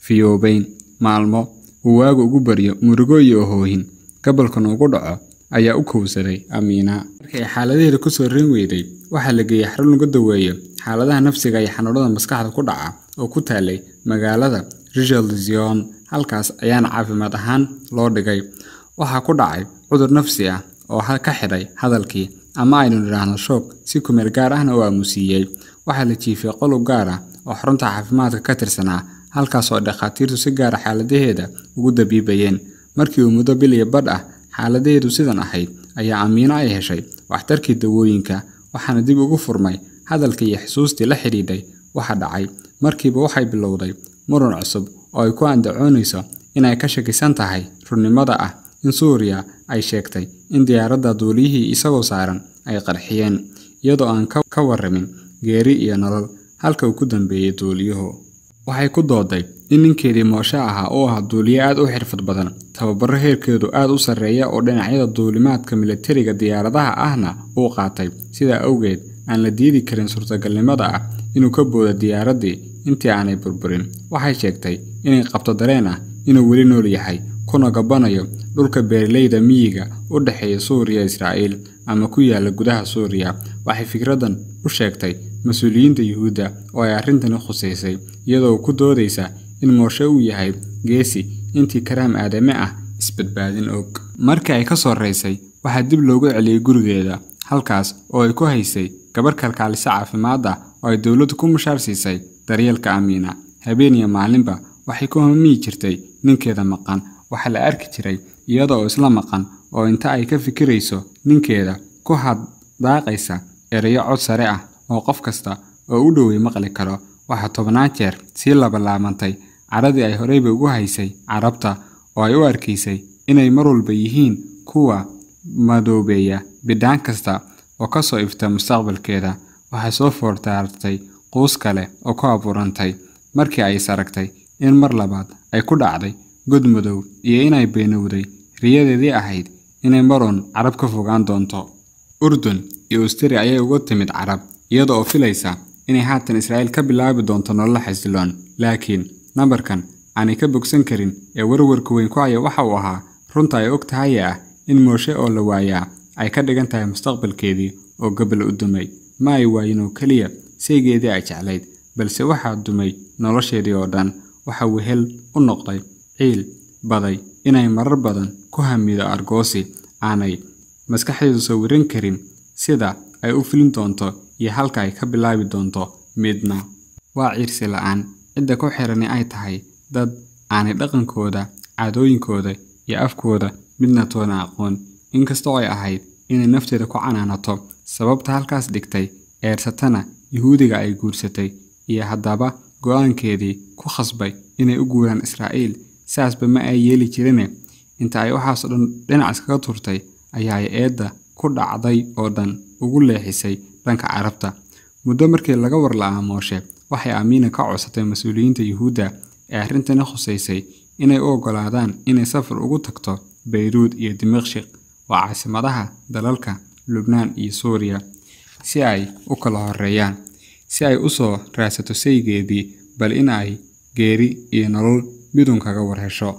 Speaker 1: fiyoobayn. Maalmo uu waagu ugu baryo murugo iyo hoohin gobolkan ugu dhaco ayaa u kowsaday Amiina. Markii xaaladeeda ku soo reyn weyday waxaa la geeyay xarun lagu daweeyo xaaladaha nafsiga iyo xanuunada maskaxda ku dhaca oo ku taalay magaalada Rijal Zion. Halkaas ayaana caafimaad ahaan loo dhigay. Waxaa ku dhacay cudur nafsi ah oo ka xidhay hadalkii ama aynu niraahno shock si ku meel gaar ahna u aamusiyay. Waxaa la jiifay qolub gaar ah oo xarunta caafimaadka ka tirsanaa, halkaas oo dhakhaatiirtu si gaar ah xaaladaheeda ugu dabiibayeen. Markii uu muddo bil iyo badh ah xaaladaheedu sidan ahayd ayaa Amiina ay heshay waxtarkii dawooyinka. waxaana dib ugu furmay hadalkii iyo xusuustii la xidhiidhay waxa dhacay. Markiiba waxay bilowday muran cusub oo ay ku andacoonayso inay ka shakisan tahay runnimada ah in Suuriya ay sheegtay in diyaaradda duuliyihii isagoo saaran ay qarxiyeen, iyadoo aan ka warramin geeri iyo nolol halka uu ku dambeeyay duuliyuhu. Waxay ku dooday in ninkeedii Moshe ahaa oo ahaa duuliye aad u xirfad badan, tababaro heerkeedu aad u sarreeya oo dhinacyada duulimaadka militariga diyaaradaha ahna uu qaatay. Sidaa awgeed aan la diidi karin suurtagalnimada ah inuu ka boodo diyaaraddii intii aanay burburin. Waxay sheegtay inay qabto dareen ah inuu weli nool yahay, kuna gabanayo dhulka beeraleyda miyiga u dhaxeeya Suuriya iyo Israa'iil ama ku yaala gudaha Suuriya. Waxay fikradan u sheegtay mas'uuliyiinta Yuhuudda oo ay arrintan khuseysay, iyadoo ku doodaysa in Moshe uu yahay geesi intii karaam aadame ah isbadbaadin og. Markii ay ka soo reysay waxaa dib loogu celiyay gurigeeda, halkaas oo ay ku haysay gabar kalkaalisa caafimaad ah oo ay dawladdu ku mushaar siisay daryeelka Amiina. Habeen iyo maalinba waxay ku hamiyi jirtay ninkeeda maqan. Waxa la arki jiray iyada oo isla maqan oo inta ay ka fikirayso ninkeeda ku haddaaqaysa erayo cod sare ah oo qof kasta oo u dhowey maqli karo. Waxa 10 jeer sii laabantay caradii ay horeyba ugu haysay Carabta oo ay u arkaysay inay mar walba yihiin kuwa madoobeeya bidhaan kasta oo ka soo ifta mustaqbalkeeda. Waxay soo foortaartay quus kale oo ku abuurantay markii ay saragtay in mar labaad ay ku dhacday god madow iyo inay beenowday riyadeedii ahayd inay maroon Carab ka fogaan doonto. Urdun iyo Austria ayay uga timid Carab iyada oo filaysa inay haatan Israa'iil ka bilaabi doonto nolol xasiloon. Laakiin nambarkan aanay ka bogsan karin ee warwarka weyn ku haya waxa uu ahaa runta ay og tahay ah in Moshe oo la waayaa ay ka dhigan tahay mustaqbalkeedii oo gabal u dumay. Ma ay waayin oo kaliya saygeedii ay jeclayd, balse waxaa dumay nolosheedii oo dhan. Waxa uu hel u noqday ciil baday inay marar badan ku hamido argoosi aanay maskaxdeedu sawiran karin sida ay u filin doonto iyo halka ay ka bilaabi doonto midna. Waa ciirsi la'aan cidda ku xiran ay tahay dad aanay dhaqankooda, caadooyinkooda iyo afkooda midna toona aqoon. inkastoo ay ahayd inay nafteeda ku canaanato sababta halkaas dhigtay eersatana Yuhuudiga ay guursatay iyo haddaba go'aankeedii ku khasbay inay u guuraan Israa'iil saasba ma ay yeeli jireen inta ay waxaas dhan dhinac kaga turtay ayaa ay eedda ku dhacday oo dhan ugu leexisay dhanka Carabta muddo markii laga warlaa Mooshe waxay Amiina ka codsatay mas'uuliyiinta Yuhuudda ee arrintan khuseysay inay u ogolaadaan inay safar ugu tagto Beirut iyo Dimashq waa caasimadaha dalalka Lubnaan iyo Suuriya si ay u kala horeeyaan si ay u soo raasato saygeedii bal in ay geeri iyo nolol midun kaga warhesho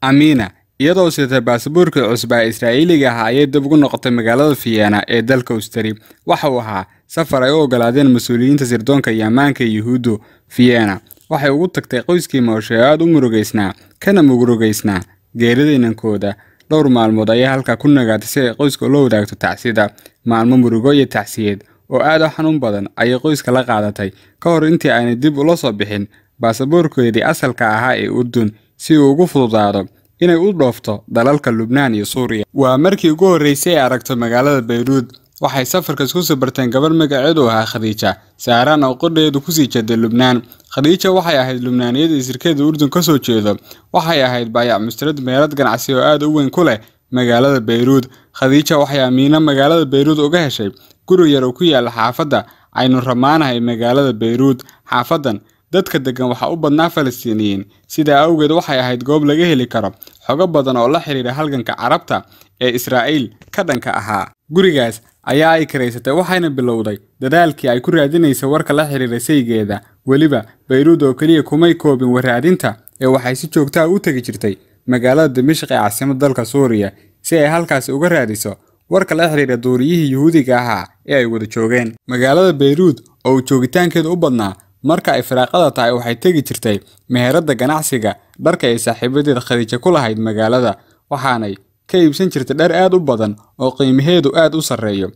Speaker 1: Amiina iyadoo sida baasaboorka cusub ee Israa'iiliga ah ay dib ugu noqotay magaalada Vienna ee dalka Austria waxa uu ahaa safar ay u ogolaadeen mas'uuliyiinta sirdoonka iyo ammaanka Yuhuuddu Vienna waxay ugu tagtay qoyskii Mooshe aad u murugeysnaa kana murugeysnaa geerideenkooda dhowr maalmood ayaa halka ku nagaatay si ay qoyska loo wadaagto tacsida maalmo murugo iyo tacsiyeed oo aad u xanuun badan ayay qoyska la qaadatay ka hor intii aanay dib ula soo bixin baasaboorkoodii asalka ahaa ee Urdun si uu ugu fududaado inay u dhoofto dalalka Lubnaan iyo Suuriya waa markii ugu horeysay ay aragto magaalada Beirut waxay safarkaas ku sabarteen gabar magaceedu ahaa Khadiija Saaraan oo qodheedu ku sii jeeday Lubnaan Khadiija waxay ahayd Lubnaaniyada isirkeeda Urdun ka soo jeedo waxay ahayd baayac mustarad meelad ganacsi oo aad u weyn ku leh magaalada Beirut Khadiija waxay Amiina magaalada Beirut uga heshay guri yar oo ku yaal xaafadda aynu ramaanahay magaalada Beirut xaafadan dadka degan waxa u badnaa Falastiiniyiin sida awgeed waxay ahayd goob laga heli karo xogo badan oo la xiriira halganka Carabta ee Israa'iil ka dhanka ahaa gurigaas ayaa ay kareysatay waxayna bilowday dadaalkii ay ku raadinaysay warka la xiriira saygeeda waliba Beirut oo kaliya kumay koobin waraadinta ee waxay si joogto ah u tagi jirtay magaalada Dimashq ee caasimadda dalka Suuriya si ay halkaas uga raadiso warka la xiriira dooriyihii Yuhuudiga ahaa ee ay wada joogeen magaalada Beirut oo joogitaankeedu u badnaa marka ay firaaqada tahay waxay tagi jirtay meherada ganacsiga dharka ay saaxiibadeed Khadiija ku lahayd magaalada waxaanay ka iibsan jirtay dhar aad u badan oo qiimaheedu aad u sareeyo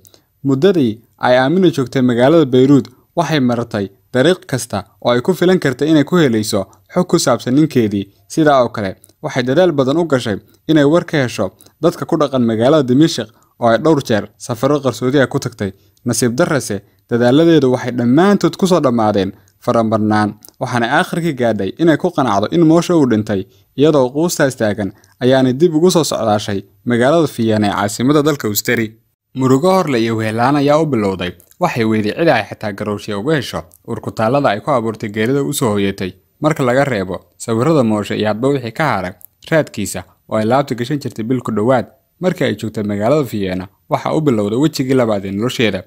Speaker 1: muddadii ay Amiina joogtay magaalada Beirut waxay maratay dariiq kasta oo ay ku filan kartay inay ku helayso xog ku saabsan ninkeedii sida oo kale waxay dadaal badan u gashay inay war ka hesho dadka ku dhaqan magaalada Dimashq oo ay dhowr jeer safaro qarsoodi ah ku tagtay nasiib darrase dadaaladeedu waxay dhammaantood ku soo dhamaadeen faramarnaan waxaana aakhirkii gaadhay inay ku qanacdo in Mooshe uu dhintay iyadoo quustaas taagan ayaanay dib ugu soo socdaashay magaalada Vienna ee caasimadda dalka Austria murugo horle iyo weelaan ayaa u bilowday waxay weydii cid ay xitaa garowshiya uga hesho urkutaalada ay ku abuurtay geerida u soo hooyatay marka laga reebo sawirada Mooshe iyo hadba wixii ka haray raadkiisa oo ay laabta gashan jirtay bil ku dhawaad markii ay joogtay magaalada Vienna waxa u bilowday wajigii labaad ee nolosheeda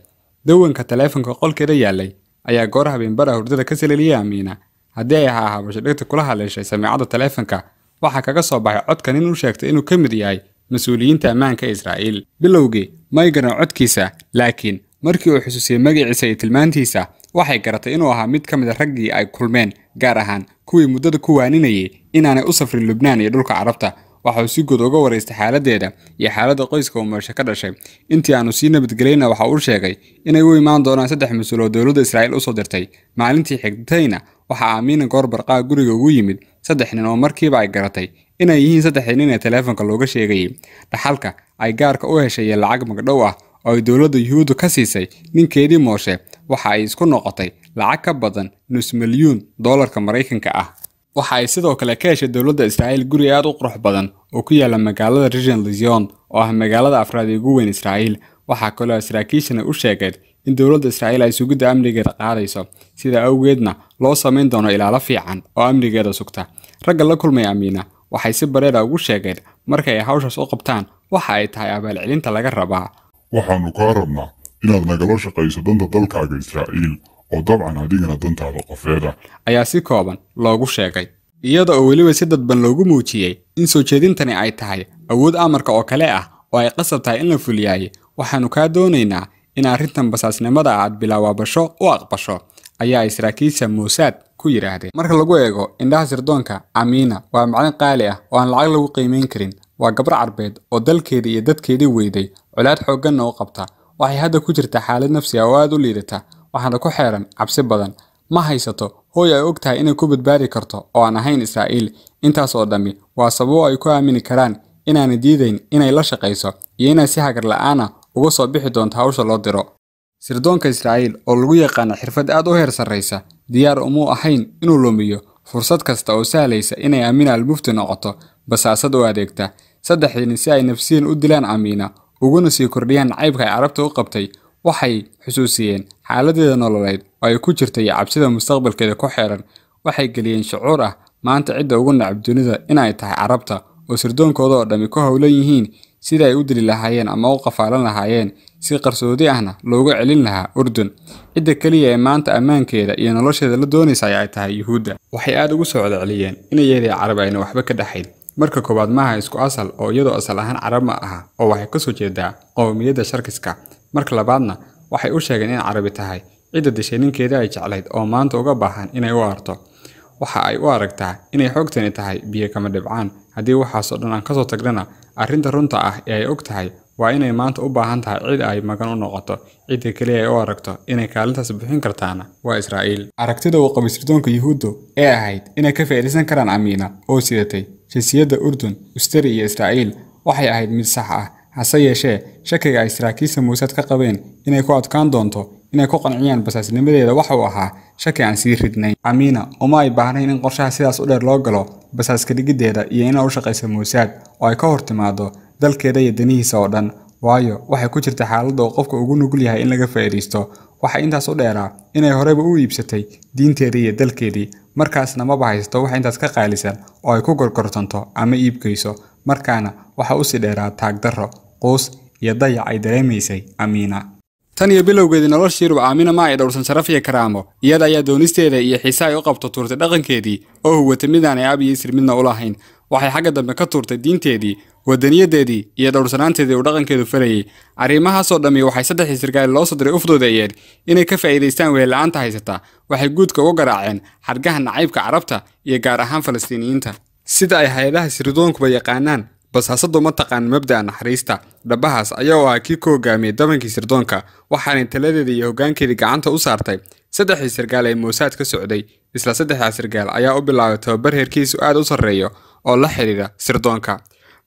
Speaker 1: dawanka taleefanka qolkeeda yaalay ayaa goor habeen bara hurdada ka saleliyay Amiina haddii ay habasho dhigta kula haleeshay samiicada taleefanka waxa kaga soo baxay codkan inuu sheegtay inuu ka mid yahay mas'uuliyiinta ammaanka Israa'iil bilowgii ma garan codkiisa laakiin markii uu xusuusiyay magaciisa iyo tilmaantiisa waxay garatay inuu ahaa mid ka mid ah raggii ay kulmeen gaar ahaan kuwii muddada ku waaninayay inaanay u safrin Lubnaan iyo dhulka Carabta waxa si guud uga wareystay xaaladeeda iyo xaaladda qoyska uu Mooshe ka dhashay intii aanu sii nabadgelayna waxa uu sheegay inay u imaan doonaan 3 mas'uul oo dawladda Israa'iil u soo dirtay maalintii xigtayna waxa Amiina goor barqaa guriga ugu yimid 3 nin oo markiiba ay garatay inay yihiin 3 nin ee taleefanka looga sheegay dhaxalka ay gaarka u heshay lacag magdhow ah oo ay dawladda Yuhuuddu ka siisay ninkeedii Mooshe waxa ay isku noqotay lacag ka badan $500,000 Mareykanka ah waxa ay sidoo kale ka heshay dawladda Israa'iil guri aad u qurux badan oo ku yaala magaalada Rishon LeZion oo ah magaalada afraad ee ugu weyn Israa'iil waxa kale oo saraakiishana u sheegay in dawladda Israa'iil ay sugidda amnigeeda qaadayso sida awgeedna loo sameyn doono ilaalo fiican oo amnigeeda sugta ragga la kulmay Amiina waxay si bareer ah ugu sheegeen markay ay hawshaas u qabtaan waxa ay tahay abaal celinta laga rabaa
Speaker 2: waxaanu ka rabnaa inaad nagala shaqayso danta dalkaaga Israa'iil oo dabcan adigana dantaada qofeeda
Speaker 1: ayaa si kooban loogu sheegay iyada oo weliba si dadban loogu muujiyay in soo jeedintani ay tahay awood amarka oo kale ah oo ay qasab tahay in la fuliyay waxaanu ka doonaynaa in arrintan basaasnimada aad bilaawabasho u aqbasho ayaa saraakiisha Mossad ku yiraahdeen marka lagu eego indhaha sirdoonka Amiina waa macallin qaali ah oo aan lacag lagu qiimeyn karin waa gabar Carbeed oo dalkeedii iyo dadkeedii weyday culaad xooggan oo qabta waxay hadda ku jirtaa xaalad nafsi ah oo aad u liidata waxaana ku xeeran cabsi badan ma haysato hooy ay ogtahay inay ku badbaadi karto oo aan ahayn Israa'iil intaas oo dhami waa sababo ay ku aamini karaan inaanay diidayn inay la shaqayso iyo inay si hagar la'aan ah uga soo bixi doonto hawsha loo diro. Sirdoonka Israa'iil oo lagu yaqaan xirfad aad u heer sarreysa diyaar uma ahayn inuu lumiyo fursad kasta oo sahlaysa inay Aamina al-Mufti noqoto basaasad u adeegta saddexdiina si ay nafsiyan u dilaan Aamina uguna sii kordhiyaan caybka ay carabta u qabtay. Waxay xusuusiyeen xaaladeeda nololeed oo ay ku jirtay cabsida mustaqbalkeeda ku xeeran. Waxay geliyeen shucuur ah maanta cidda ugu nacab dunida inay tahay carabta oo sirdoonkooda oo dhami ku howlan yihiin sida ay u dili lahaayeen ama u qafaalan lahaayeen si qarsoodi ahna loogu celin lahaa Urdun. Cidda kaliya ee maanta ammaankeeda iyo nolosheeda la doonaysa ay tahay Yuhuudda. Waxay aad ugu soo celceliyeen inay yeelay carab ayna waxba ka dhaxayn. Marka koobaad maaha isku asal oo iyadoo asal ahaan carab ma aha oo waxay ka soo jeedaa qowmiyadda Sharkiska. Marka labaadna waxay u sheegeen in carabi tahay cidda dishay ninkeeda ay jeclayd oo maanta uga baahan inay u arto. Waxa ay u aragtaa inay xoogtani tahay biyo kama dhibcaan. Haddii waxaas oo dhan aan ka soo tagnana arrinta runta ah ee ay og tahay waa inay maanta u baahan tahay cid ay magan u noqoto. Cidda kaliya ay u aragto inay kaalintaas bixin kartaana waa Israa'iil. Aragtida uu qabay sirdoonka Yuhuuddu ee ahayd inay ka faa'iideysan karaan Aamina oo sidatay jinsiyadda Urdun, Ustari iyo Israa'iil waxay ahayd mid sax ah. Hase yeeshee shakiga ay saraakiisha Mossad ka qabeen inay ku adkaan doonto inay ku qanciyaan basaasnimadeeda waxa uu ahaa shaki aan sii ridnayn. Aamina uma ay baahnayn in qorshaha sidaas u dheer loo galo basaaska dhigiddeeda iyo inay u shaqayso Mossad oo ay ka hor timaado dalkeeda iyo danihiisa oo dhan, waayo waxay ku jirta xaalad oo qofka ugu nugul yahay in laga faa'iideysto. Waxay intaas u dheeraa inay horeba u iibsatay diinteedii iyo dalkeedii, markaasna maba haysto wax intaas ka qaalisan oo ay ku gorgortanto ama iibkayso. Markaana waxa u sii dheeraa taagdarro, quus iyo dayac ay dareemaysay Aamina. tan iyo bilowgeedii noloshiiru Aamina ma ay dhowrsan sharaf iyo karaamo. Iyada ayaa doonisteeda iyo xiisaha ay u qabto tuurtay dhaqankeedii oo huwatay midaan ay Abi Yisr midna u lahayn. Waxay xagga dambe ka tuurtay diinteedii, wadaniyadeedii iyo dhowrsanaanteedii uu dhaqankeedu farayay. Arrimahaasoo dhammi waxay saddexdii sarkaal loo soo diray u fududeeyeen inay ka faa'iideystaan weela'aanta haysata. Waxay guudka uga garaaceen xargaha nacaybka carabta iyo gaar ahaan Falastiiniyiinta. Sida ay hay'adaha sirdoonkuba yaqaanaan, basaasadu ma taqaan mabda'a naxariista. Dhabahaas ayaa u ah kii ku hogaamiyay dabankii sirdoonka, waxaanay taladeeda iyo hoggaankeedii gacanta u saartay saddexdii sarkaal ee Mossad ka socday. Isla saddexdaas sarkaal ayaa u bilaabay tababar heerkiisu aad u sarreeyo oo la xiriira sirdoonka.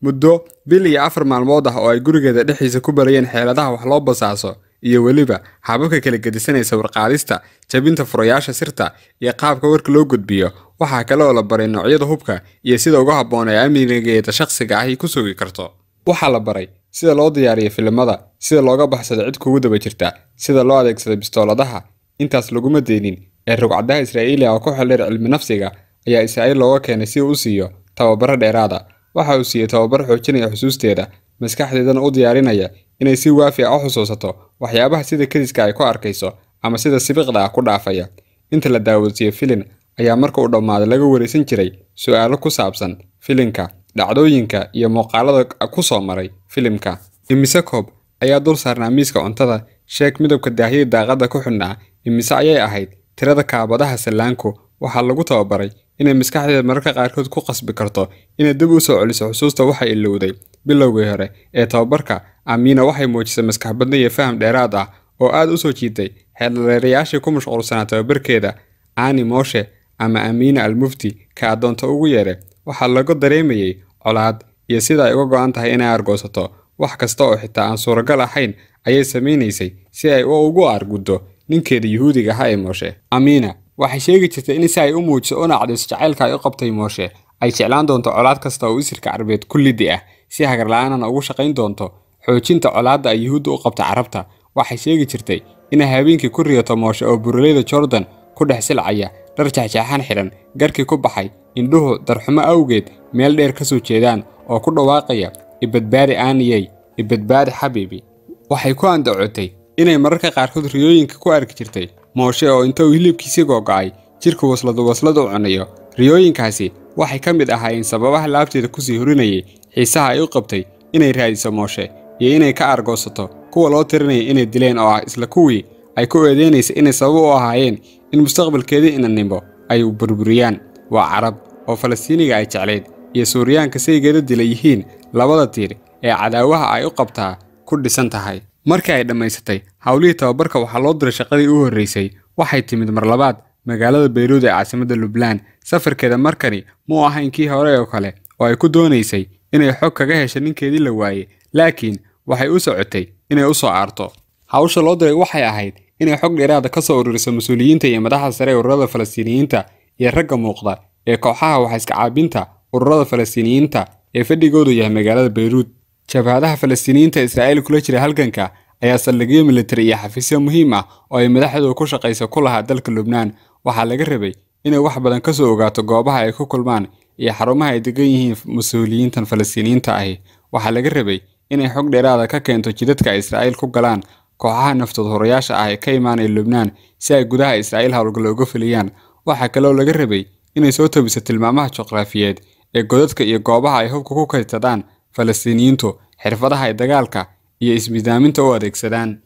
Speaker 1: Muddo bil iyo 4 maalmood ah oo ay gurigeeda dhexdiisa ku barayeen xeeladaha wax loo basaaso iyo weliba hababka kala gedisanaysa warqaadista, jabinta furayaasha sirta iyo qaabka warka loo gudbiyo. Waxaa kale oo la baray noocyada hubka iyo sida ugu habboon ee amnigeeda shakhsiga ah ay ku sugi karto. Waxaa la baray sida loo diyaariyo filimada, sida looga baxsado cid kugu daba jirta, sida loo adeegsado bistooladaha. Intaas laguma deenin ee rugcadaha Israa'iiliga oo ku xeeldheer cilmi nafsiga ayaa Israa'iil looga keenay si uu u siiyo tababaro dheeraad ah. Waxa uu siiyay tababar xoojinaya xusuusteeda, maskaxdeedana u diyaarinaya inay si waafi ah u xusuusato waxyaabaha sida kediska ay ku arkayso ama sida sibiqda ah ku dhaafaya. Inta la daawado filin ayaa marka uu dhammaado laga wareysan jiray su'aalo ku saabsan filimka, dhacdooyinka iyo muuqaalada ku soo maray filimka. Imise koob ayaa dul saarnaa miiska cuntada, sheeg midabka daahiyada daaqada ku xidhnaa, imise ayay ahayd tirada kaabadaha sallaanku. Waxaa lagu tababaray inay maskaxdeeda mararka qaarkood ku qasbi karto inay dib u soo celiso xusuusta waxa ilowday. Bilowgii hore ee tababarka, Aamina waxay muujisay maskax badna iyo faham dheeraad ah oo aad u soo jiitay xeeladayaashii ku mashquulsanaa tababarkeeda. Ani Moshe ama Aamina al-Mufti ka adoonta ugu yeeray waxaa laga dareemayay colaad iyo sida ay uga go'an tahay inay argoosato wax kasta oo xitaa aan suuragal ahayn ayay sameynaysay si ay ugu arguddo ninkeeda Yuhuudiga ah ee Moshe. Aamina waxay sheegi jirtay in si ay u muujiso una cadayso jacaylka ay u qabtay Moshe ay jeclaan doonto colaad kasta oo isirka Carbeed kullidi ah si hagar la'aanna ugu shaqayn doonto xoojinta colaadda ay Yuhuuddu u qabta carabta. Waxay sheegi jirtay in habeenkii ku riyoto Moshe oo buraleyda Jordan ku dhex silcaya, dhar jaxjaxan xiran, garkii ku baxay, indhuhu darxumo awgeed meel dheer ka soo jeedaan oo ku dhawaaqaya ibadbaadi aaniyay, ibadbaadi xabiibi. Waxay ku andacotay inay mararka qaarkood riyooyinka ku arki jirtay Moshe oo inta uu hilibkiisii go'ay jirka wasladu cunayo. Riyooyinkaasi waxay ka mid ahaayeen sababaha laabteeda ku sii horinayay xiisaha ay u qabtay inay raadiso Moshe iyo inay ka argoosato kuwa loo tirinayay inay dileen oo ah isla kuwii ay ku eedeynaysa inay sabab u ahaayeen in mustaqbalkeedii inanimo ay burburiyaan. Waa Carab oo Falastiiniga ay jecleed iyo Suuriyaanka saygeeda dilay yihiin labada tiir ee cadaawaha ay u qabtaa ku dhisan tahay. Markii ay dhammaysatay hawlihii tababarka waxaa loo diray shaqadii u horreysay. Waxay timid mar labaad magaalada Beirut ee caasimadda Lubnaan. Safarkeeda markani muu ahayn kii hore oo kale oo ay ku doonaysay inay xog kaga hesho ninkeedii la waayey, laakiin waxay u socotay inay u soo aarto. Hawsha loo diray waxay ahayd inay xog dheeraad ka soo ururiso mas'uuliyiinta iyo madaxda sare ee ururada Falastiiniyiinta iyo ragga muuqda ee kooxaha wax iska caabinta ururada Falastiiniyiinta ee fadhigoodu yahay magaalada Beirut. Jabhadaha Falastiiniyiinta Israa'iil kula jira halganka ayaa saldhigyo militari iyo xafiisyo muhiim ah oo ay madaxdoodu ku shaqayso ku lahaa dalka Lubnaan. Waxaa laga rabay inay wax badan ka soo ogaato goobaha ay ku kulmaan iyo xarumaha ay degan yihiin mas'uuliyiintan Falastiiniyiinta ah. Waxaa laga rabay inay xog dheeraad ka keento jidadka Israa'iil ku galaan kooxaha naftood horayaasha ah ee ka imaanaya Lubnaan si ay gudaha Israa'iil hawlgal uga fuliyaan. Waxa kale oo laga rabay inay soo tabiso tilmaamaha juqraafiyeed ee godadka iyo goobaha ay hubka ku kaydsadaan Falastiiniyiintu, xirfadaha ay dagaalka iyo ismidaaminta u adeegsadaan.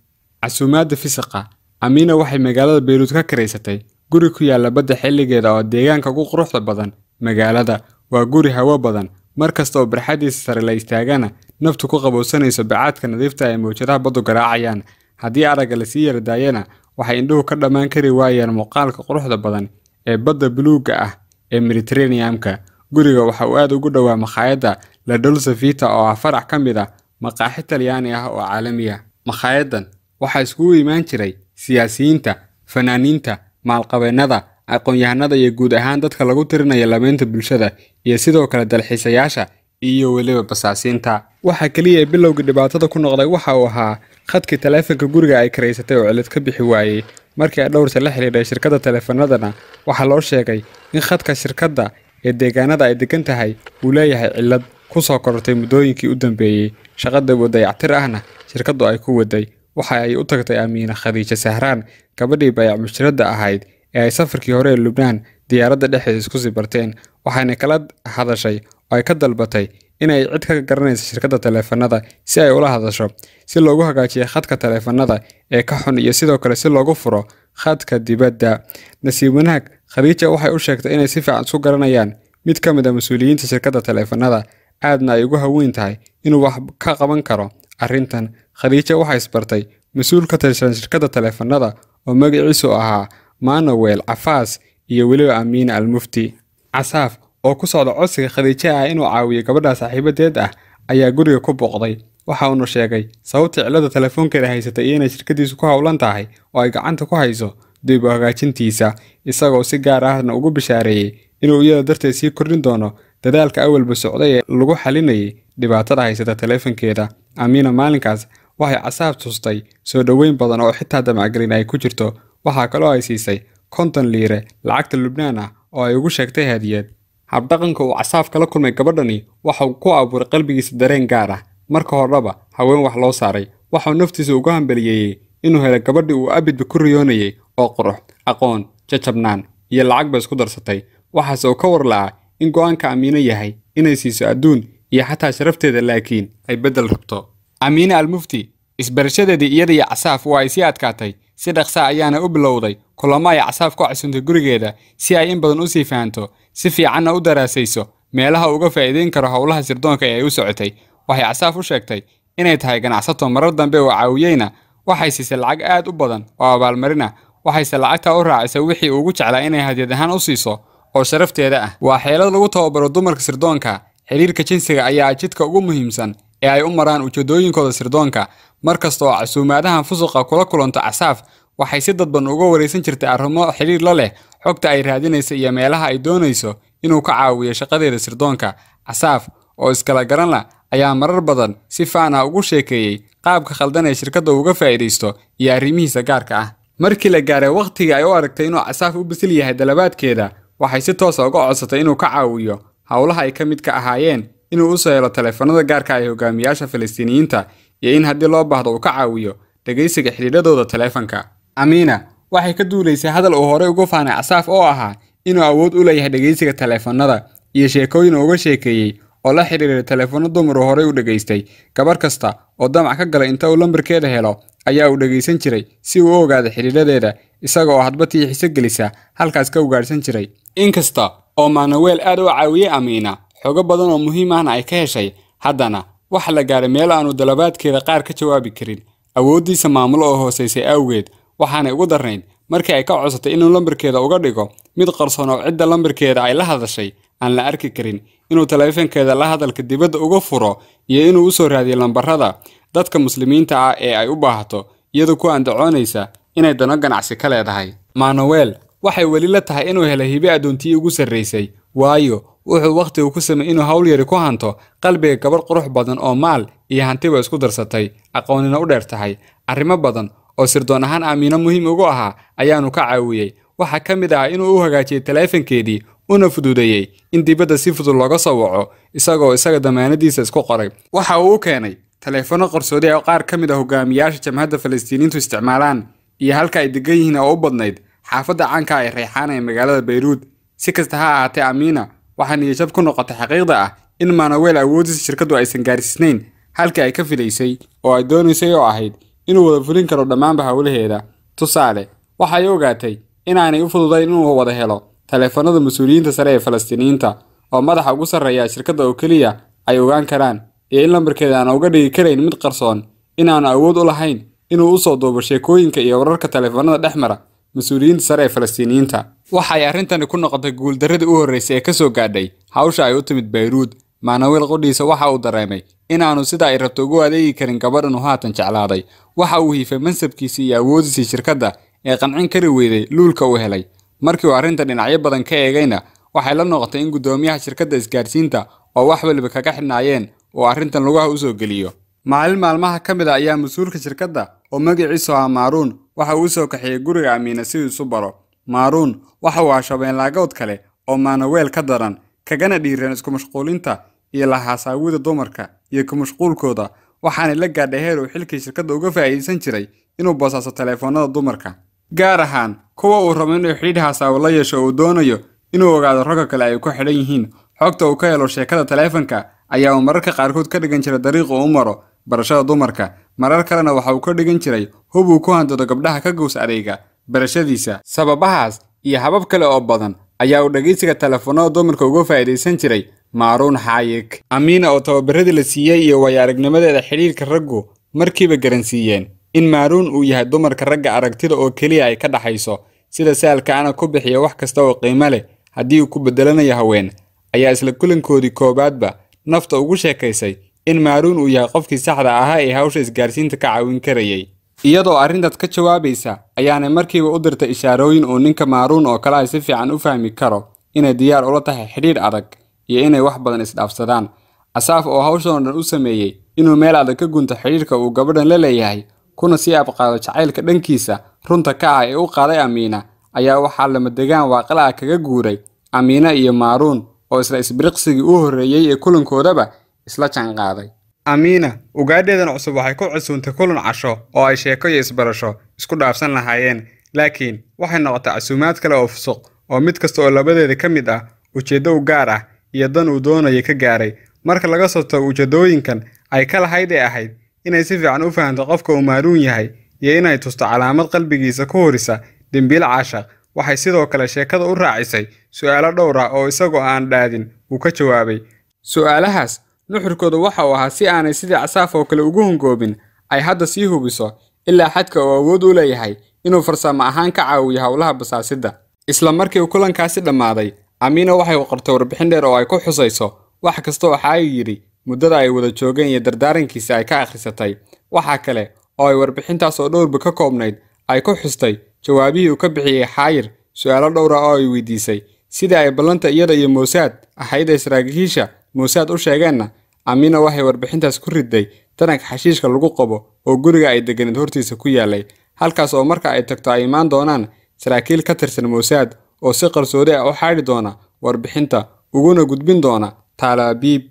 Speaker 1: Casuumaadda Fisaqa. Amiina waxay magaalada Beirut ka kireysatay guri ku yaala badda xilligeeda oo deegaanka ugu quruxda badan magaalada. Waa guri hawo badan, markasta oo barxadiisa sare la istaagana naftu ku qabowsanayso bacaadka nadiifta ee mowjadaha baddu garaacayaan. Haddii aragga la sii yardaayana waxay indhuhu ka dhammaan kari waayaan muuqaalka quruxda badan ee badda buluugga ah ee Mediterranean-ka. Guriga waxa uu aad ugu dhowaa makhaayadda La Dolce Vita oo ah farac ka mid ah maqaaxi Talyaani ah oo caalami ah. Makhaayaddan waxaa iskugu imaan jiray siyaasiyiinta, fanaaniinta, maalqabeennada, aqoon-yahanada iyo guud ahaan dadka lagu tirinayo lameynta bulshada iyo sidoo kale dalxiisayaasha iyo weliba basaasiinta. Waxa kaliya ee bilowga dhibaatada ku noqday waxa uu ahaa khadkii taleefanka guriga ay kireysatay oo cilad ka bixi waayey. Markii ay dhowrta la xiriiray shirkadda taleefanadana waxaa loo sheegay in khadka shirkadda ee deegaanada ay degan tahay uu leeyahay cilad ku soo korortay muddooyinkii u dambeeyey. Shaqada dayactir ahna shirkaddu ay ku waday. Waxa ay u tagtay Amiina Khadiija Sahraan, gabadhii bayac mushkiladda ahayd ee ay safarkii hore ee Lubnaan diyaaradda dhexdeeda isku sii barteen. Waxayna kala hadashay oo ay ka dalbatay inay cid ka garanayso shirkadda taleefanada si ay ula hadasho si loogu hagaajiyo khadka taleefanada ee ka xun iyo sidoo kale si loogu furo khadka dibadda. Nasiib wanaag, Khadiija waxay u sheegtay inay si fiican isku garanayaan mid ka mid ah mas'uuliyiinta shirkadda taleefanada, aadna ay ugu haweyn tahay inuu wax ka qaban karo arrintan. Khadiija waxay isbartay mas'uul ka tirsan shirkadda taleefanada oo magaciisu ahaa Manuel Cafaas iyo weliba Amiina Al-Mufti. Casaaf oo ku socda codsiga Khadiija ah inuu caawiyo gabadha saaxiibadeed ah ayaa guriga ku booqday. Waxa uu sheegay sababta cilada taleefankeeda haysatay iyo inay shirkadiisu ku hawlan tahay oo ay gacanta ku hayso dib u hagaajintiisa, isagoo si gaar ahna ugu bishaareeyay inuu iyada darteed sii kordhin doono dadaalka awalba socday ee lagu xalinayay dhibaatada haysata taleefankeeda. Amiina maalinkaas waxay Casaaf tustay soo dhaweyn badan oo xitaa damacgelin ay ku jirto. Waxa kale oo ay siisay 50 liire lacagta Lubnaan ah oo ay ugu sheegtay hadiyad. Habdhaqanka uu Casaaf kala kulmay gabadhani waxa uu ku abuuray qalbigiisa dareen gaar ah. Marka horeba haween wax loo saaray, waxa uu naftiisa uga hambaliyeeyay inuu helo gabadhii uu abidba ku riyoonayay oo qurux, aqoon, jajabnaan iyo lacagba isku darsatay. Waxaas oo ka warlaa in go'aanka Amiina yahay inay siiso adduun iyo xataa sharafteeda, laakiin ay bedel rabto. Amiina Al-Mufti isbarashadeedii iyada iyo Casaaf waa ay sii adkaatay. Si dhaqso ayaana u bilowday kulamo ay Casaaf ku casuuntay gurigeeda si ay in badan u sii fahanto, si fiicanna u daraasayso meelaha uga faa'iideyn karo howlaha sirdoonka ee ay u socotay. Waxay Casaaf u sheegtay inay tahay ganacsato, marar dambe oo caawiyeyna waxay siisay lacag aad u badan oo abaalmarina. Waxayse lacagta u raacisay wixii ugu jeclaa inay hadiyad ahaan u siiso oo sharafteeda ah. Waa xeelad lagu tababaro dumarka sirdoonka. Xiriirka jinsiga ayaa jidka ugu muhiimsan ee ay u maraan ujeedooyinkooda sirdoonka. Markasta oo casuumaadahan fusuqa kula kulanto Casaaf waxay si dadban uga wareysan jirtay arrimo xiriir la leh xogta ay raadinayso iyo meelaha ay doonayso inuu ka caawiyo shaqadeeda sirdoonka. Casaaf oo iskala garan la ayaa marar badan si faan ah ugu sheekeeyay qaabka khaldan ee shirkadda uga faa'iideysto iyo arrimihiisa gaarka ah. Markii la gaaray waqtigii ay u aragtay inuu Casaaf u bisil yahay dalabaadkeeda, waxay si toos ah uga codsatay inuu ka caawiyo hawlaha ay ka mid ka ahaayeen inuu u soo helo taleefanada gaarka ah ee hogaamiyaasha Falastiiniyiinta iyo in haddii loo baahdo uu ka caawiyo dhageysiga xiriiradooda taleefanka. Amiina waxay ka duuleysay hadal uu hore ugu faanay Casaaf oo ahaa inuu awood u leeyahay dhageysiga taleefanada iyo sheekooyin uga sheekeeyay oo la xiriiray taleefano dumar oo hore u dhageystay. Gabar kasta oo damac ka galay inta uu lambarkeeda helo ayaa uu dhageysan jiray si uu u ogaado xiriiradeeda, isaga oo hadba tii xiso gelisa halkaas ka ugaarsan jiray. Inkasta oo Manuel aad u caawiyay Amiina xogo badan oo muhiim ahna ay ka heshay, haddana waxa la gaaray meel aanu dalabaadkeeda qaar ka jawaabi karin. Awoodiisa maamulo oo hooseysay awgeed waxaana ugu darnayd markii ay ka codsatay inuu lambarkeeda uga dhigo mid qarsoon oo cidda lambarkeeda ay la hadashay aan la arki karin. inuu taleefankeeda la hadalka dibadda uga furo iyo inuu u soo raadiyo lambarada dadka muslimiinta ah ee ay u baahato iyadoo ku andacoonaysa inay dano ganacsi ka leedahay. Manuel waxay weli la tahay inuu helay hibe addoontii ugu sarreysay, waayo wuxuu waqtigu ku sameeyay inuu hawl yari ku hanto qalbiga gabar qurux badan oo maal iyo hantiba isku darsatay, aqoonina u dheer tahay. Arrimo badan oo sirdoon ahaan Aamina muhiim ugu ahaa ayaanu ka caawiyay. Waxa ka mid ah inuu u hagaajiyay taleefankeedii una fududeeyay in dibadda si fudud looga soo waco isaga damaanadiisa isku qoray. Waxa uu keenay taleefano qarsoodi ah oo qaar ka mid ah hogaamiyaasha jamhadda Falastiiniintu isticmaalaan iyo halka ay degan yihiin oo u badnayd xaafadda caanka ah ee Rayxaan ee magaalada Beirut. Si kasta ha ahaatee, Aamina waxaa niyad-jab ku noqotay xaqiiqda ah in Manuel awoodiisa shirkaddu aysan gaarsiisnayn halkii ay ka filaysay oo ay doonaysay oo ahayd inuu wada fulin karo dhammaanba hawlaheeda. Tusaale, waxay ogaatay inaanay u fududayn inuu wada helo taleefanada mas'uuliyiinta sare ee Falastiiniyiinta oo madaxa ugu sarreeya shirkadda oo keliya ay ogaan karaan, iyo in lambarkeeda aan uga dhigi karayn mid qarsoon, inaanu awood u lahayn inuu u soo duubo sheekooyinka iyo wararka taleefanada dhexmara mas'uuliyiinta sare ee Falastiiniyiinta. Waxay arrintani ku noqotay guuldarradii u horreysay ee ka soo gaadhay hawsha ay u timid Beirut. Manuel qodhiisa waxa uu dareemay inaanu sida ay rabto ugu adeegi karin gabadhan uu haatan jeclaaday. Waxa uu hiifay mansabkiisii iyo awoodiisii shirkadda ee qancin kari weyday luulka uu helay. Markii uu arrinta dhinacyo badan ka eegayna, waxay la noqotay in guddoomiyaha shirkadda isgaarsiinta oo wax waliba kaga xidhnaayeen uu arrintan lugaha u soo geliyo. Maalin maalmaha ka mid ah ayaa mas'uulka shirkadda oo magaciisu ahaa Maroon waxa uu soo kaxeeyay guriga Aamina si uu isu baro. Maroon waxa uu ahaa shabeen-laagood kale oo Manuel ka daran, kagana dhiiran isku mashquulinta iyo la haasaawida dumarka iyo ku mashquulkooda. Waxaana la gaadhay heer uu xilkii shirkadda uga faa'iideysan jiray inuu boosaaso taleefanada dumarka, gaar ahaan kuwa uu rabo inuu xidhiidh haasaawo la yeesho oo uu doonayo inuu ogaado ragga kale ay ku xidhan yihiin. Xogta uu ka helo sheekada taleefanka ayaa uu mararka qaarkood ka dhigan jiray dariiqa uu maro barashada dumarka, marar kalena waxa uu ka dhigan jiray hub uu ku handado gabdhaha ka gows adeega barashadiisa. Sababahaas iyo habab kale oo badan ayaa uu dhageysiga taleefanada dumarka uga faa'iideysan jiray Maroon Hayek. Aamina oo tababaradii la siiyay iyo waayo-aragnimadeeda xidhiidhka raggu markiiba garansiiyeen in Maroon uu yahay dumarka ragga aragtida oo keliya ay ka dhaxayso, sida saalka ana ku bixiya wax kasta oo qiimo leh haddii uu ku bedelanayo haween, ayaa isla kulankoodii koobaadba nafta ugu sheekaysay in Maroon uu yahay qofkii saxda ahaa ee hawsha isgaarsiinta ka caawin karayay. Iyadoo arrintaas ka jawaabaysa ayaanay markiiba u dirtay ishaarooyin uu ninka Maroon oo kale ay si fiican u fahmi karo inay diyaar ula tahay xidhiidh adag iyo inay wax badan isdhaafsadaan. Asaaf oo hawshan oo dhan u sameeyay inuu meel adag ka gunto xidhiidhka uu gabadhan la leeyahay, kuna sii abqaado jacaylka dhankiisa runta ka ah ee u qaaday Aamina, ayaa waxaa lama degaan waaqala ah kaga guuray Aamina iyo Maroon oo isla isbiriqsigii u horreeyay ee kulankoodaba isla jaanqaaday. Aamina ugaadheedan cusub waxay ku casuuntay kulan casho oo ay sheeko iyo isbarasho isku dhaafsan lahaayeen, laakiin waxay noqotay casuumaad kale oo fusuq oo mid kasta oo labadeeda ka mid ah ujeeddo u gaar ah iyo dan uu doonayay ka gaaray. Marka laga soo tago ujeedooyinkan ay ka lahayd ee ahayd inay si fiican u fahanto qofka uu Maroon yahay iyo inay tusto calaamad qalbigiisa ku horisa dembiil caashaq, waxay sidoo kale sheekada u raacisay su'aalo dhowr ah oo isagoo aan dhaadin uu ka jawaabay. Su'aalahaas nuxurkooda waxa uu ahaa si aanay sidii Asaaf oo kale ugu hungoobin ay hadda sii hubiso ilaa xadka uu awood u leeyahay inuu farsamo ahaan ka caawiyo howlaha basaasida. Isla markii uu kulankaasi dhammaaday, Aamina waxay qortay warbixin dheer oo ay ku xusayso wax kasta oo Xaayi yidhi muddada ay wada joogeen iyo dardaarankiisa ay ka akhrisatay. Waxa kale oo ay warbixintaas oo dhowrba ka koobnayd ay ku xustay jawaabihii uu ka bixiyay Xaayir su'aalo dhowr ah oo ay weydiisay, sida ay ballanta iyada iyo Mossad ahayd ee saraakiisha Mossad u sheegeenna. Aamina waxay warbixintaas ku riday tanag xashiishka lagu qabo oo guriga ay deganeed hortiisa ku yaalay, halkaas oo marka ay tagto ay imaan doonaan saraakiil ka tirsan Mossad oo si qarsoodi ah u xaadhi doona warbixinta uguna gudbin doona Tel Aviv.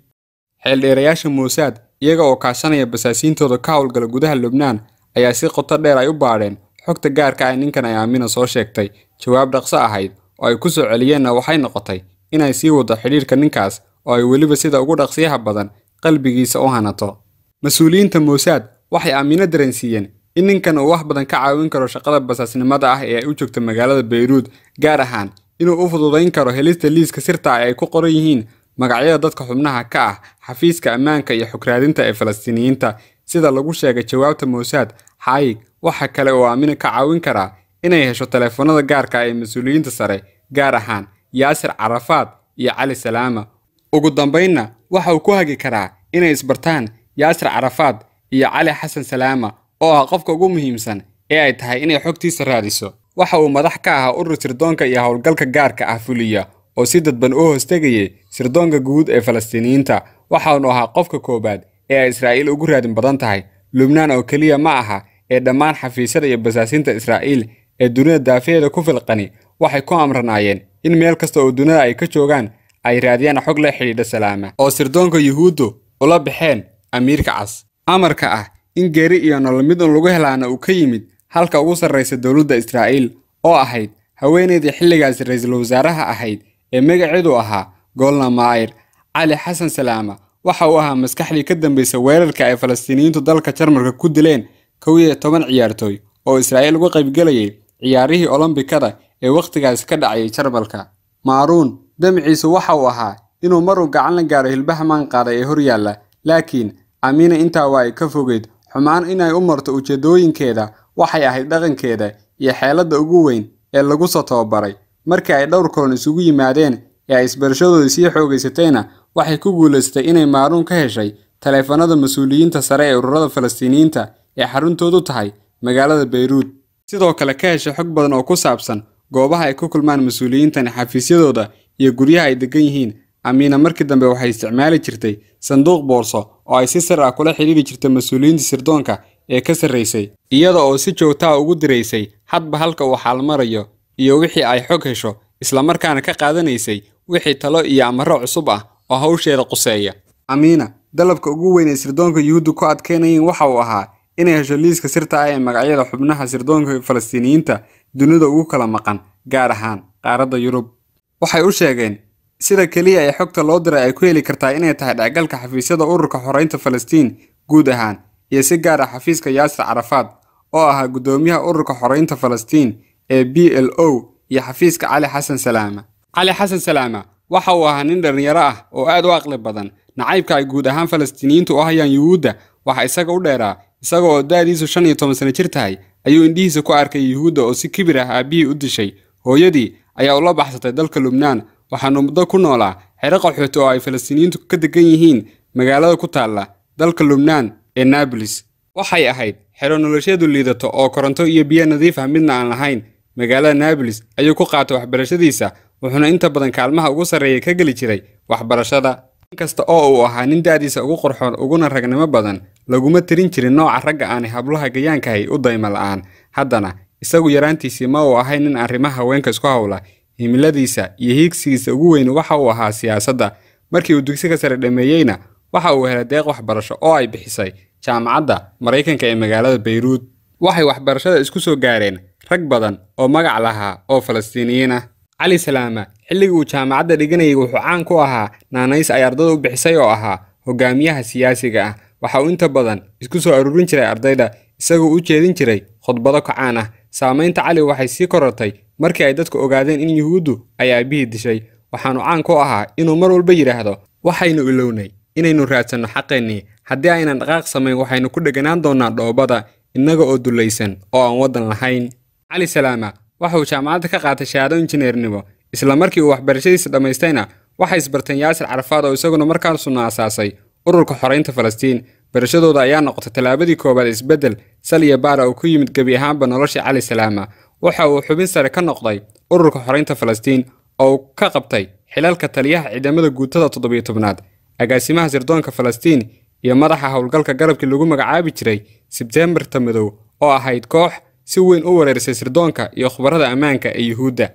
Speaker 1: Xeeldheerayaasha Mossad iyaga oo kaashanaya basaasiintooda ka howlgala gudaha Lubnaan ayaa si qoto dheer ay u baadheen xogta gaarka ah ninkan ay Aamina soo sheegtay. Jawaab dhaqso ahayd oo ay ku soo celiyeenna waxay noqotay inay sii wado xidhiidhka ninkaas oo ay weliba sida ugu dhaqsiyaha badan qalbigiisa u hanato. Mas'uuliyiinta Mossad waxay Aamina dareensiiyeen in ninkan uu wax badan ka caawin karo shaqada basaasnimada ah ee ay u joogto magaalada Beirut, gaar ahaan inuu u fududayn karo helista liiska sirta ah ee ay ku qoran yihiin magacyada dadka xubnaha ka ah xafiiska ammaanka iyo xukraadinta ee Falastiiniyiinta. Sida lagu sheegay jawaabta Mossad, Hayek waxa kale oo Aamina ka caawin karaa inay hesho taleefanada gaarka ah ee mas'uuliyiinta sare, gaar ahaan Yaasir Carafaad iyo Cali Salaama, ugu dambaynna waxa uu ku hagi karaa inay isbartaan Yaasir Carafaad iyo Cali Xasan Salaama oo ah qofka ugu muhiimsan ee ay tahay inay xogtiisa raadiso. Waxa uu madax ka ahaa urur sirdoonka iyo howlgalka gaarka ah fuliya oo si dadban u hoostagayay sirdoonka guud ee Falastiiniyiinta. Waxa uu ahaa qofka koobaad ee ay Israa'iil ugu raadin badan tahay Lubnaan oo kaliya ma aha ee dhammaan xafiisyada iyo basaasiinta Israa'iil ee dunida daafeeda ku filqani waxay ku amranaayeen in meel kasta oo dunida ay ka joogaan ay raadiyaan xog la xiriirta Salaama oo sirdoonka Yuhuuddu ula baxeen Amiirka Cas. Amarka ah in geeri iyo nolol mid lagu helaana uu ka yimid halka ugu sarreysa dowladda Israa'iil oo ahayd haweeneydii xilligaas ra'iisul wasaaraha ahayd ee magaceedu ahaa Golda Meir. Cali Xasan Salaama waxa uu ahaa maskaxdii ka dambeysay weerarka ay Falastiiniyiintu dalka Jarmalka ku dileen 11 ciyaartooy oo Israa'iil uga qayb galayay ciyaarihii Olombikada ee waqtigaas ka dhacay Jarmalka. Maaruun damciisu waxa uu ahaa inuu mar uu gacan la gaaro hilbaha maanqaada ee horyaalla, laakiin Amiina intaa waa ay ka fogeyd xumaan inay u marto ujeedooyinkeeda. Waxay ahayd dhaqankeeda iyo xeeladda ugu weyn ee lagu soo tababaray. Markii ay dhowr kulan isugu yimaadeen ee ay isbarashadooda sii xoogaysatayna waxay ku guuleysatay inay Maaruun ka heshay taleefanada mas'uuliyiinta sare ee ururada Falastiiniyiinta ee xaruntoodu tahay magaalada Beirut. Sidoo kale ka heshay xog badan oo ku saabsan goobaha ay ku kulmaan mas'uuliyiintan xafiisyadooda iyo guryaha ay degan yihiin. Amiina markii dambe waxay isticmaali jirtay sanduuq boorso oo ay si sir ah kula xiriiri jirtay mas'uuliyiinta sirdoonka ee ka sarreysay, iyada oo si joogto ah ugu diraysay hadba halka uu xaal marayo iyo wixii ay xog hesho, isla markaana ka qaadanaysay wixii talo iyo amarro cusub ah oo hawsheeda quseeya. Amiina dalabka ugu weyn ee sirdoonka Yuhuuddu ku adkeynayeen waxa uu ahaa inay hesho liiska sirta ah ee magacyada xubnaha sirdoonka Falastiiniyiinta dunida ugu kala maqan, gaar ahaan qaaradda Yurub. Waxay u sheegeen sida kaliya ay xogta loo diray ay ku heli kartaa inay tahay dhacgalka xafiisyada ururka xoreynta Falastiin guud ahaan iyo si gaar ah xafiiska Yaasir Carafaad oo ahaa gudoomiyaha ururka xoreynta Falastiin ee PLO iyo xafiiska Cali Xasan Salaama. Cali Xasan Salaama waxa uu ahaa nin dhalinyaro ah oo aad u aqli badan. Nacaybka ay guud ahaan Falastiiniyiintu u hayaan Yuhuudda waxa isaga u dheeraa, isaga oo da'diisu 15 sano jir tahay ayuu indhihiisa ku arkay Yuhuudda oo si kibir ah aabihii u dishay. Hooyadii ayaa ula baxsatay dalka Lubnaan, waxaanu muddo ku noolaa xero qaxooti oo ay Falastiiniyiintu ka degan yihiin magaalada ku taalla dalka Lubnaan ee Nablus. Waxay ahayd xero nolosheedu liidato oo koronto iyo biyo nadiif ah midna aan lahayn. Magaalada Nablus ayuu ku qaatay waxbarashadiisa, wuxuuna inta badan kaalmaha ugu sarreeya ka geli jiray waxbarashada. Inkasta oo uu ahaa nin da'diisa ugu qorxoon uguna ragnimo badan, laguma tirin jirin nooca ragga aan hablaha gayaankahay u dayma la'aan. Haddana isagu yaraantiisii ma uu ahay nin arrimaha haweenka isku hawla. Himiladiisa iyo hiigsigiisa ugu weyn waxa uu ahaa siyaasadda. Markii uu dugsiga sare dhameeyayna waxa uu helay deeq waxbarasho oo ay bixisay jaamacadda Mareykanka ee magaalada Beirut. Waxay waxbarashada isku soo gaareen rag badan oo magac lahaa oo Falastiiniyiin ah. Cali Salaama xilligii uu jaamacadda dhiganayay wuxuu caan ku ahaa naanays ay ardaydu u bixisay oo ahaa hogaamiyaha siyaasiga ah. Waxa uu inta badan isku soo aruurin jiray ardayda, isagoo u jeedin jiray khudbado kacaan ah. Saamaynta Cali waxay sii korortay markii ay dadku ogaadeen in Yuhuuddu ay aabihii dishay. Waxaanu caan ku ahaa inuu mar walba yiraahdo, waxaynu ilownay inaynu raadsanno xaqeennii. Haddii aynan dhaqaaq samayn waxaynu ku dheganaan doonaa dhoobada innaga oo dulaysan oo aan wadan lahayn. Cali Salaama waxa uu jaamacadda ka qaatay shahaado injineernimo. Isla markii uu waxbarashadiisa dhamaystayna waxay isbarteen Yaasir Carafaad oo isaguna markaas u aasaasay ururka xoreynta Falastiin. Barashadooda ayaa noqotay talaabadii koobaad isbedel sal iyo baar oo ku yimid gabi ahaanba nolosha Cali Salaama. Waxa uu xubin sare ka noqday ururka xoreynta Falastiin oo ka qabtay xilalka taliyaha ciidamada guutada 17aad, agaasimaha sirdoonka Falastiin iyo madaxa howlgalka garabkii lagu magacaabi jiray Sebtembarta Madow oo ahayd koox si weyn u weerarisay sirdoonka iyo khubarada ammaanka ee Yuhuudda.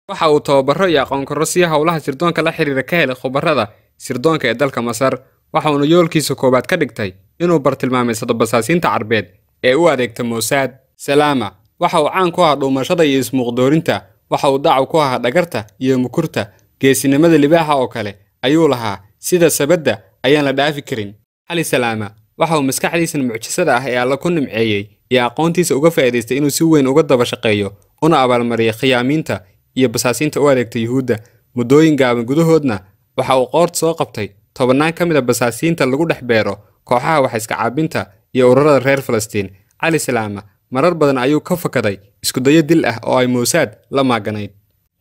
Speaker 1: Waxa uu tababaro iyo aqoon kororsiyo howlaha sirdoonka la xiriira ka helay khubarada sirdoonka ee dalka Masar. Waxa uu yoolkiisa koobaad ka dhigtay inuu bartilmaameedsado basaasiinta Carbeed ee u adeegta Mossad. Salaama waxa uu caan ku ahaa dhuumashada iyo ismuuqdoorinta. Waxa uu daacu ku ahaa dhagarta iyo mukurta. Geesinimada libaaxa oo kale ayuu lahaa, sida sabadda ayaan la dhaafi karin. Cali Salaama waxa uu maskaxdiisa mucjisada ah ee Alla ku nimceeyay iyo aqoontiisa uga faa'iideystay inuu si weyn uga daba shaqeeyo una abaalmariyo khiyaamiinta iyo basaasiinta u adeegta Yuhuudda. Muddooyin gaaban gudahoodna waxa uu qoort soo qabtay 10 ka mid ah basaasiinta lagu dhex beero kooxaha wax iska caabinta iyo ururada reer Falastiin. Cali Salaama marar badan ayuu ka fakaday isku dayo dil ah oo ay Mossad la maaganayd.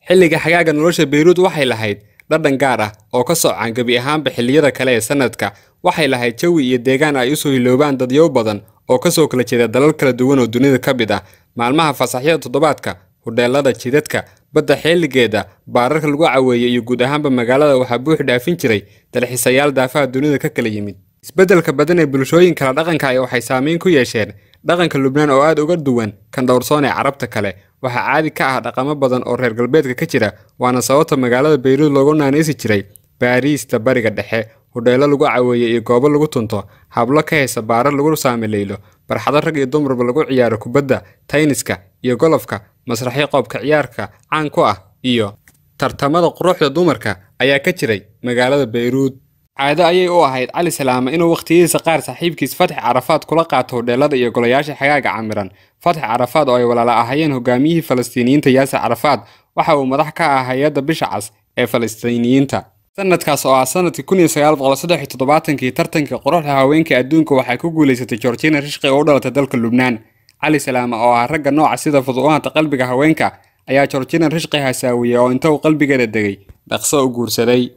Speaker 1: Xilliga xagaaga nolosha Beirut waxay lahayd dhadhan gaar ah oo ka soocan gebi ahaanba xilliyada kale ee sanadka. Waxay lahayd jawi iyo deegaan ay u soo hiloobaan dadyow badan oo ka soo kala jeeda dalal kala duwan oo dunida ka mid ah. Maalmaha fasaxyada toddobaadka, hodheelada jidadka, badda xilligeeda, baararka lagu caweeyay iyo guud ahaanba magaalada waxaa buux dhaafin jiray dalxiisayaal daafaha dunida ka kala yimid. Isbeddelka badan ee bulshooyin kala dhaqanka ay waxay saameyn ku yeesheen dhaqanka Lubnaan oo aad uga duwan kan dhowrsoon ee Carabta kale. Waxaa caadi ka ah dhaqamo badan oo reer galbeedka ka jira, waana sababta magaalada Beirut loogu naanaysi jiray Baariista Bariga Dhexe. Hodheelo lagu caweeyay iyo goobo lagu tunto, hablo ka heesa baarar lagu saamileylo, barxado rag iyo dumarba lagu ciyaaro kubadda, tayniska iyo golofka, masraxyo qoobka ciyaarka caan ku ah iyo tartamada quruxda dumarka ayaa ka jiray magaalada Beirut. Caado ayay u ahayd Cali Salaame inuu waqtigiisa qaar saaxiibkiis Fatxi Carafaad kula qaato hodheelada iyo golayaasha xagaaga camiran. Fatxi Carafaad oo ay walaala ahaayeen hogaamiyihii Falastiiniyiinta Yaasir Carafaad, waxa uu madax ka ahaa hay'adda Bisha Cas ee Falastiiniyiinta. Sanadkaas oo ah sanadkii 1973 tartankii quruxda haweenka adduunka waxay ku guuleysatay Georgina Rishqi oo u dhalatay dalka Lubnaan. Cali Salaame oo ah ragga nooca sida fududaanta qalbiga haweenka ayaa Georgina Rishqi hasaawiyay oo inta uu qalbigeeda degay dhaqso u guursaday.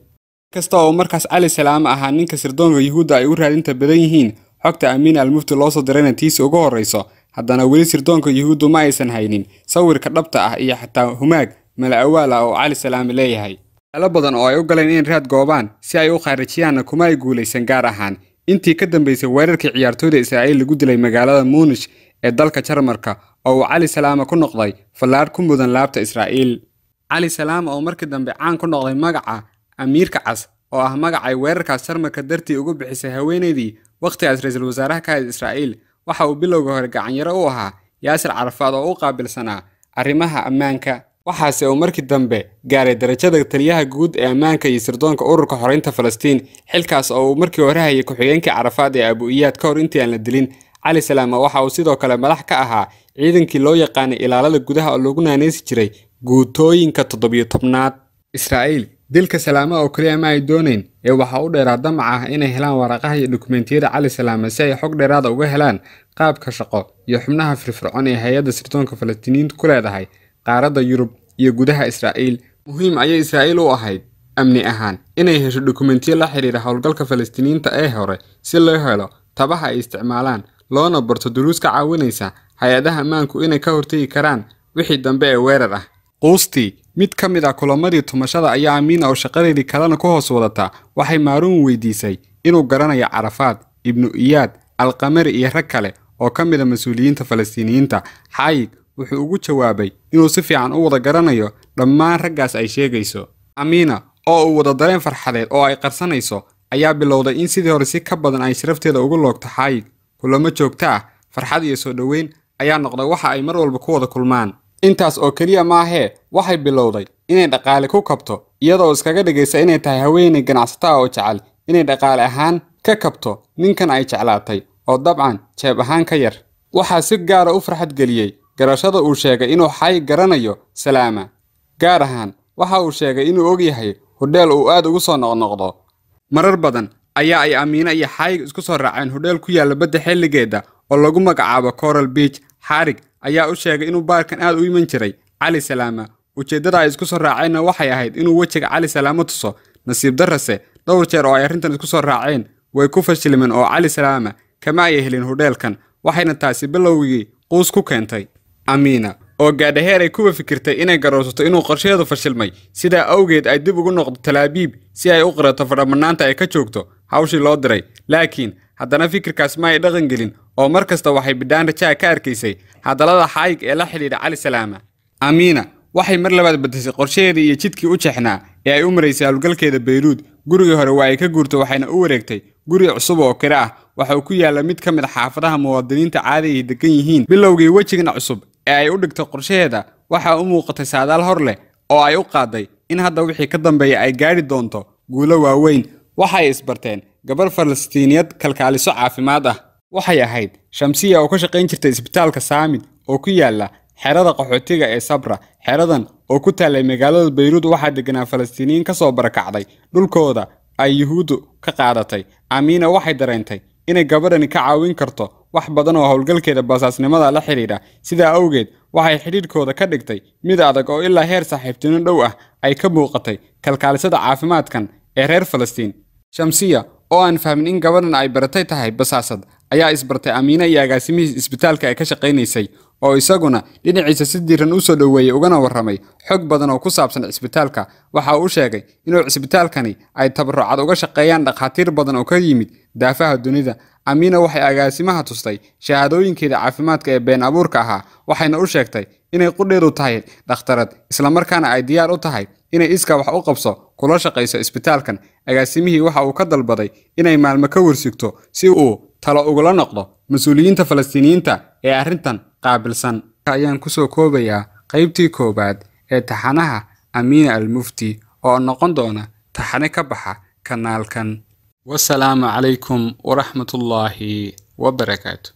Speaker 1: Kasta oo markaas Cali Salaame ahaa ninka sirdoonka Yuhuudda ay u raadinta badan yihiin xogta Amiin al-Mufti loo soo dirayna tiisa ugu horeyso, haddana weli sirdoonka Yuhuuddu ma aysan haynin sawirka dhabta ah iyo xataa humaag mala awaal ah oo Cali Salaame leeyahay. Meelo badan oo ay u galeen in raad goobaan si ay u khaarijiyaan kuma ay guuleysan, gaar ahaan intii ka dambeysay weerarkii ciyaartooyda Israa'iil lagu dilay magaalada Munich ee dalka Jarmalka oo uu Cali Salaame ku noqday fallaar ku mudan laabta Israa'iil. Cali Salaame oo markii dambe caan ku noqday magaca Amiirka Cas oo ah magacay weerarkaas Jarmalka dartii ugu bixisay haweeneydii waqtigaas ra'iisul wasaaraha ka ahayd Israa'iil. Waxa uu bilowga hore gacan yaro u ahaa Yaasir Carafaad oo u qaabilsanaa arrimaha ammaanka, waxaase uu markii dambe gaaray darajada taliyaha guud ee ammaanka iyo sirdoonka ururka xoreynta Falastiin, xilkaas oo uu markii hore hayay ku-xigeenkii Carafaad ee Abu Iyaad ka hor intii aan la dilin. Cali Salaame waxa uu sidoo kale madax ka ahaa ciidankii loo yaqaanay ilaalada gudaha oo lagu naanaysi jiray guutooyinka 17aad. Israa'iil dilka Salaame oo kaliya ma ay doonayn ee waxa uu dheeraa damac ah inay helaan waraqaha iyo dokumentiyada Cali Salaame si ay xog dheeraad uga helaan qaabka shaqo iyo xubnaha firfircoon ee hay'adda sirdoonka Falastiiniyiintu ku leedahay qaaradda Yurub iyo gudaha Israa'iil. Muhiim ayay Israa'iil u ahayd amni ahaan inay hesho dokumentiyo la xiriira howlgalka Falastiiniyiinta ee hore si loo helo tabaha ay isticmaalaan, loona barto duruus ka caawinaysa hay'adaha ammaanku inay ka hortagi karaan wixii dambe ee weerar ah. Quustii mid ka mid ah kulamadii tumashada ayaa Amiin oo shaqadeedii kalena ku hoos wadata waxay Maaruun weydiisay inuu garanayo Carafaad, Ibnu Iyaad, Al-Qamari iyo rag kale oo ka mid ah mas'uuliyiinta Falastiiniyiinta. Xaayig wuxuu ugu jawaabay inuu si fiican u wada garanayo dhammaan raggaas ay sheegayso. Amiina oo uu wada dareen farxadeed oo ay qarsanayso ayaa bilowday in sidii hore si ka badan ay sharafteeda ugu loogto Xaayig. Kulamo joogto ah, farxad iyo soo dhaweyn ayaa noqday waxa ay mar walba ku wada kulmaan. Intaas oo kaliya maahee waxay bilowday inay dhaqaale ku kabto iyadoo iskaga dhigaysa inay tahay haweeney ganacsato oo jecel inay dhaqaale ahaan ka kabto ninkan ay jeclaatay oo dabcan jeeb ahaan ka yar. Waxaa si gaar ah u farxad geliyay garashada uu sheegay inuu Xaayig garanayo Salaame, gaar ahaan waxa uu sheegay inuu og yahay hodheel uu aad ugu soo noqnoqdo. Marar badan ayaa ay Amiina iyo Xaayig isku soo raaceen hodheel ku yaala badda xilligeeda oo lagu magacaabo Coral Beach. Xaarig ayaa u sheegay inuu baarkan aad u iman jiray Cali Salaame. Ujeedada ay isku soo raaceenna waxay ahayd inuu wejiga Cali Salaame tuso. Nasiib darrase dhowr jeer oo ay arrintan isku soo raaceen way ku fashilmeen oo Cali Salaame kama ay helin hodheelkan, waxayna taasi bilowgii quus ku keentay. Amiina oo gaadhaheer ay kuwa fikirtay inay garowsato inuu qorsheedu fashilmay, sidaa awgeed ay dib ugu noqdo Tel Aviv si ay u qirato fadhamanaanta ay ka joogto hawshii loo diray. Laakiin haddana fikirkaas ma ay dhaqan gelin oo markasta waxay bidhaan rajaa ka arkaysay hadallada Xaayig ee la xidhiidha Cali Salaame. Amiina waxay mar labaad bedeshay qorsheedii iyo jidkii u jeexnaa ee ay u maraysay hawlgalkeeda Beirut. Gurigii hore waa ay ka guurtay waxayna u wareegtay guri cusub oo kira ah. Waxa uu ku yaala mid ka mid xaafadaha muwaadiniinta caadiga ah degan yihiin. Bilowgii wejigan cusub ee ay u dhigtay qorsheeda waxa u muuqatay saadaal hor leh oo ay u qaaday in hadda wixii ka dambeeya ay gaari doonto guulo waaweyn. Waxay isbarteen gabar Falastiiniyad kalkaaliso caafimaad ah. Waxay ahayd Shamsiya oo ka shaqayn jirtay isbitaalka Saamid oo ku yaala xerada qaxootiga ee Sabra. Xeradan oo ku taalay magaalada Beirut waxaa deganaa Falastiiniyiin ka soo barakacday dhulkooda ay Yuhuuddu ka qaadatay. Amiina waxay dareentay inay gabadhani ka caawin karto wax badan oo hawlgalkeeda basaasnimada la xiriira. Sidaa awgeed waxay xidhiidhkooda ka dhigtay mid adag oo ilaa heer saaxiibtinimo dhow ah ay ka muuqatay kalkaalisada caafimaadkan ee reer Falastiin. Shamsiya oo aan fahmin in gabadhan ay baratay tahay basaasad ayaa isbartay Amiina iyo agaasimihii isbitaalka ay ka shaqaynaysay oo isaguna dhinaciisa si diiran u soo dhaweeyay ugana warramay xog badan oo ku saabsan isbitaalka. Waxa uu sheegay inuu isbitaalkani ay tabarucad uga shaqeeyaan dhakhaatiir badan oo ka yimid daafaha dunida. Amiina waxay agaasimaha tustay shahaadooyinkeeda caafimaadka ee been abuurka ahaa, waxayna u sheegtay inay qudheedu tahay dhakhtarad isla markaana ay diyaar u tahay inay iska wax u qabso kula shaqeyso isbitaalkan. Agaasimihii waxa uu ka dalbaday inay maalmo ka warsigto si uu talo ugula noqdo mas'uuliyiinta Falastiiniyiinta ee arrintan qaabilsan. Ayaan ku soo koobayaa qaybtii koobaad ee taxanaha Amiina Al-Mufti oo noqon doona taxane ka baxa kanaalkan. Wassalaamu calaykum waraxmatullaahi wabarakaatu.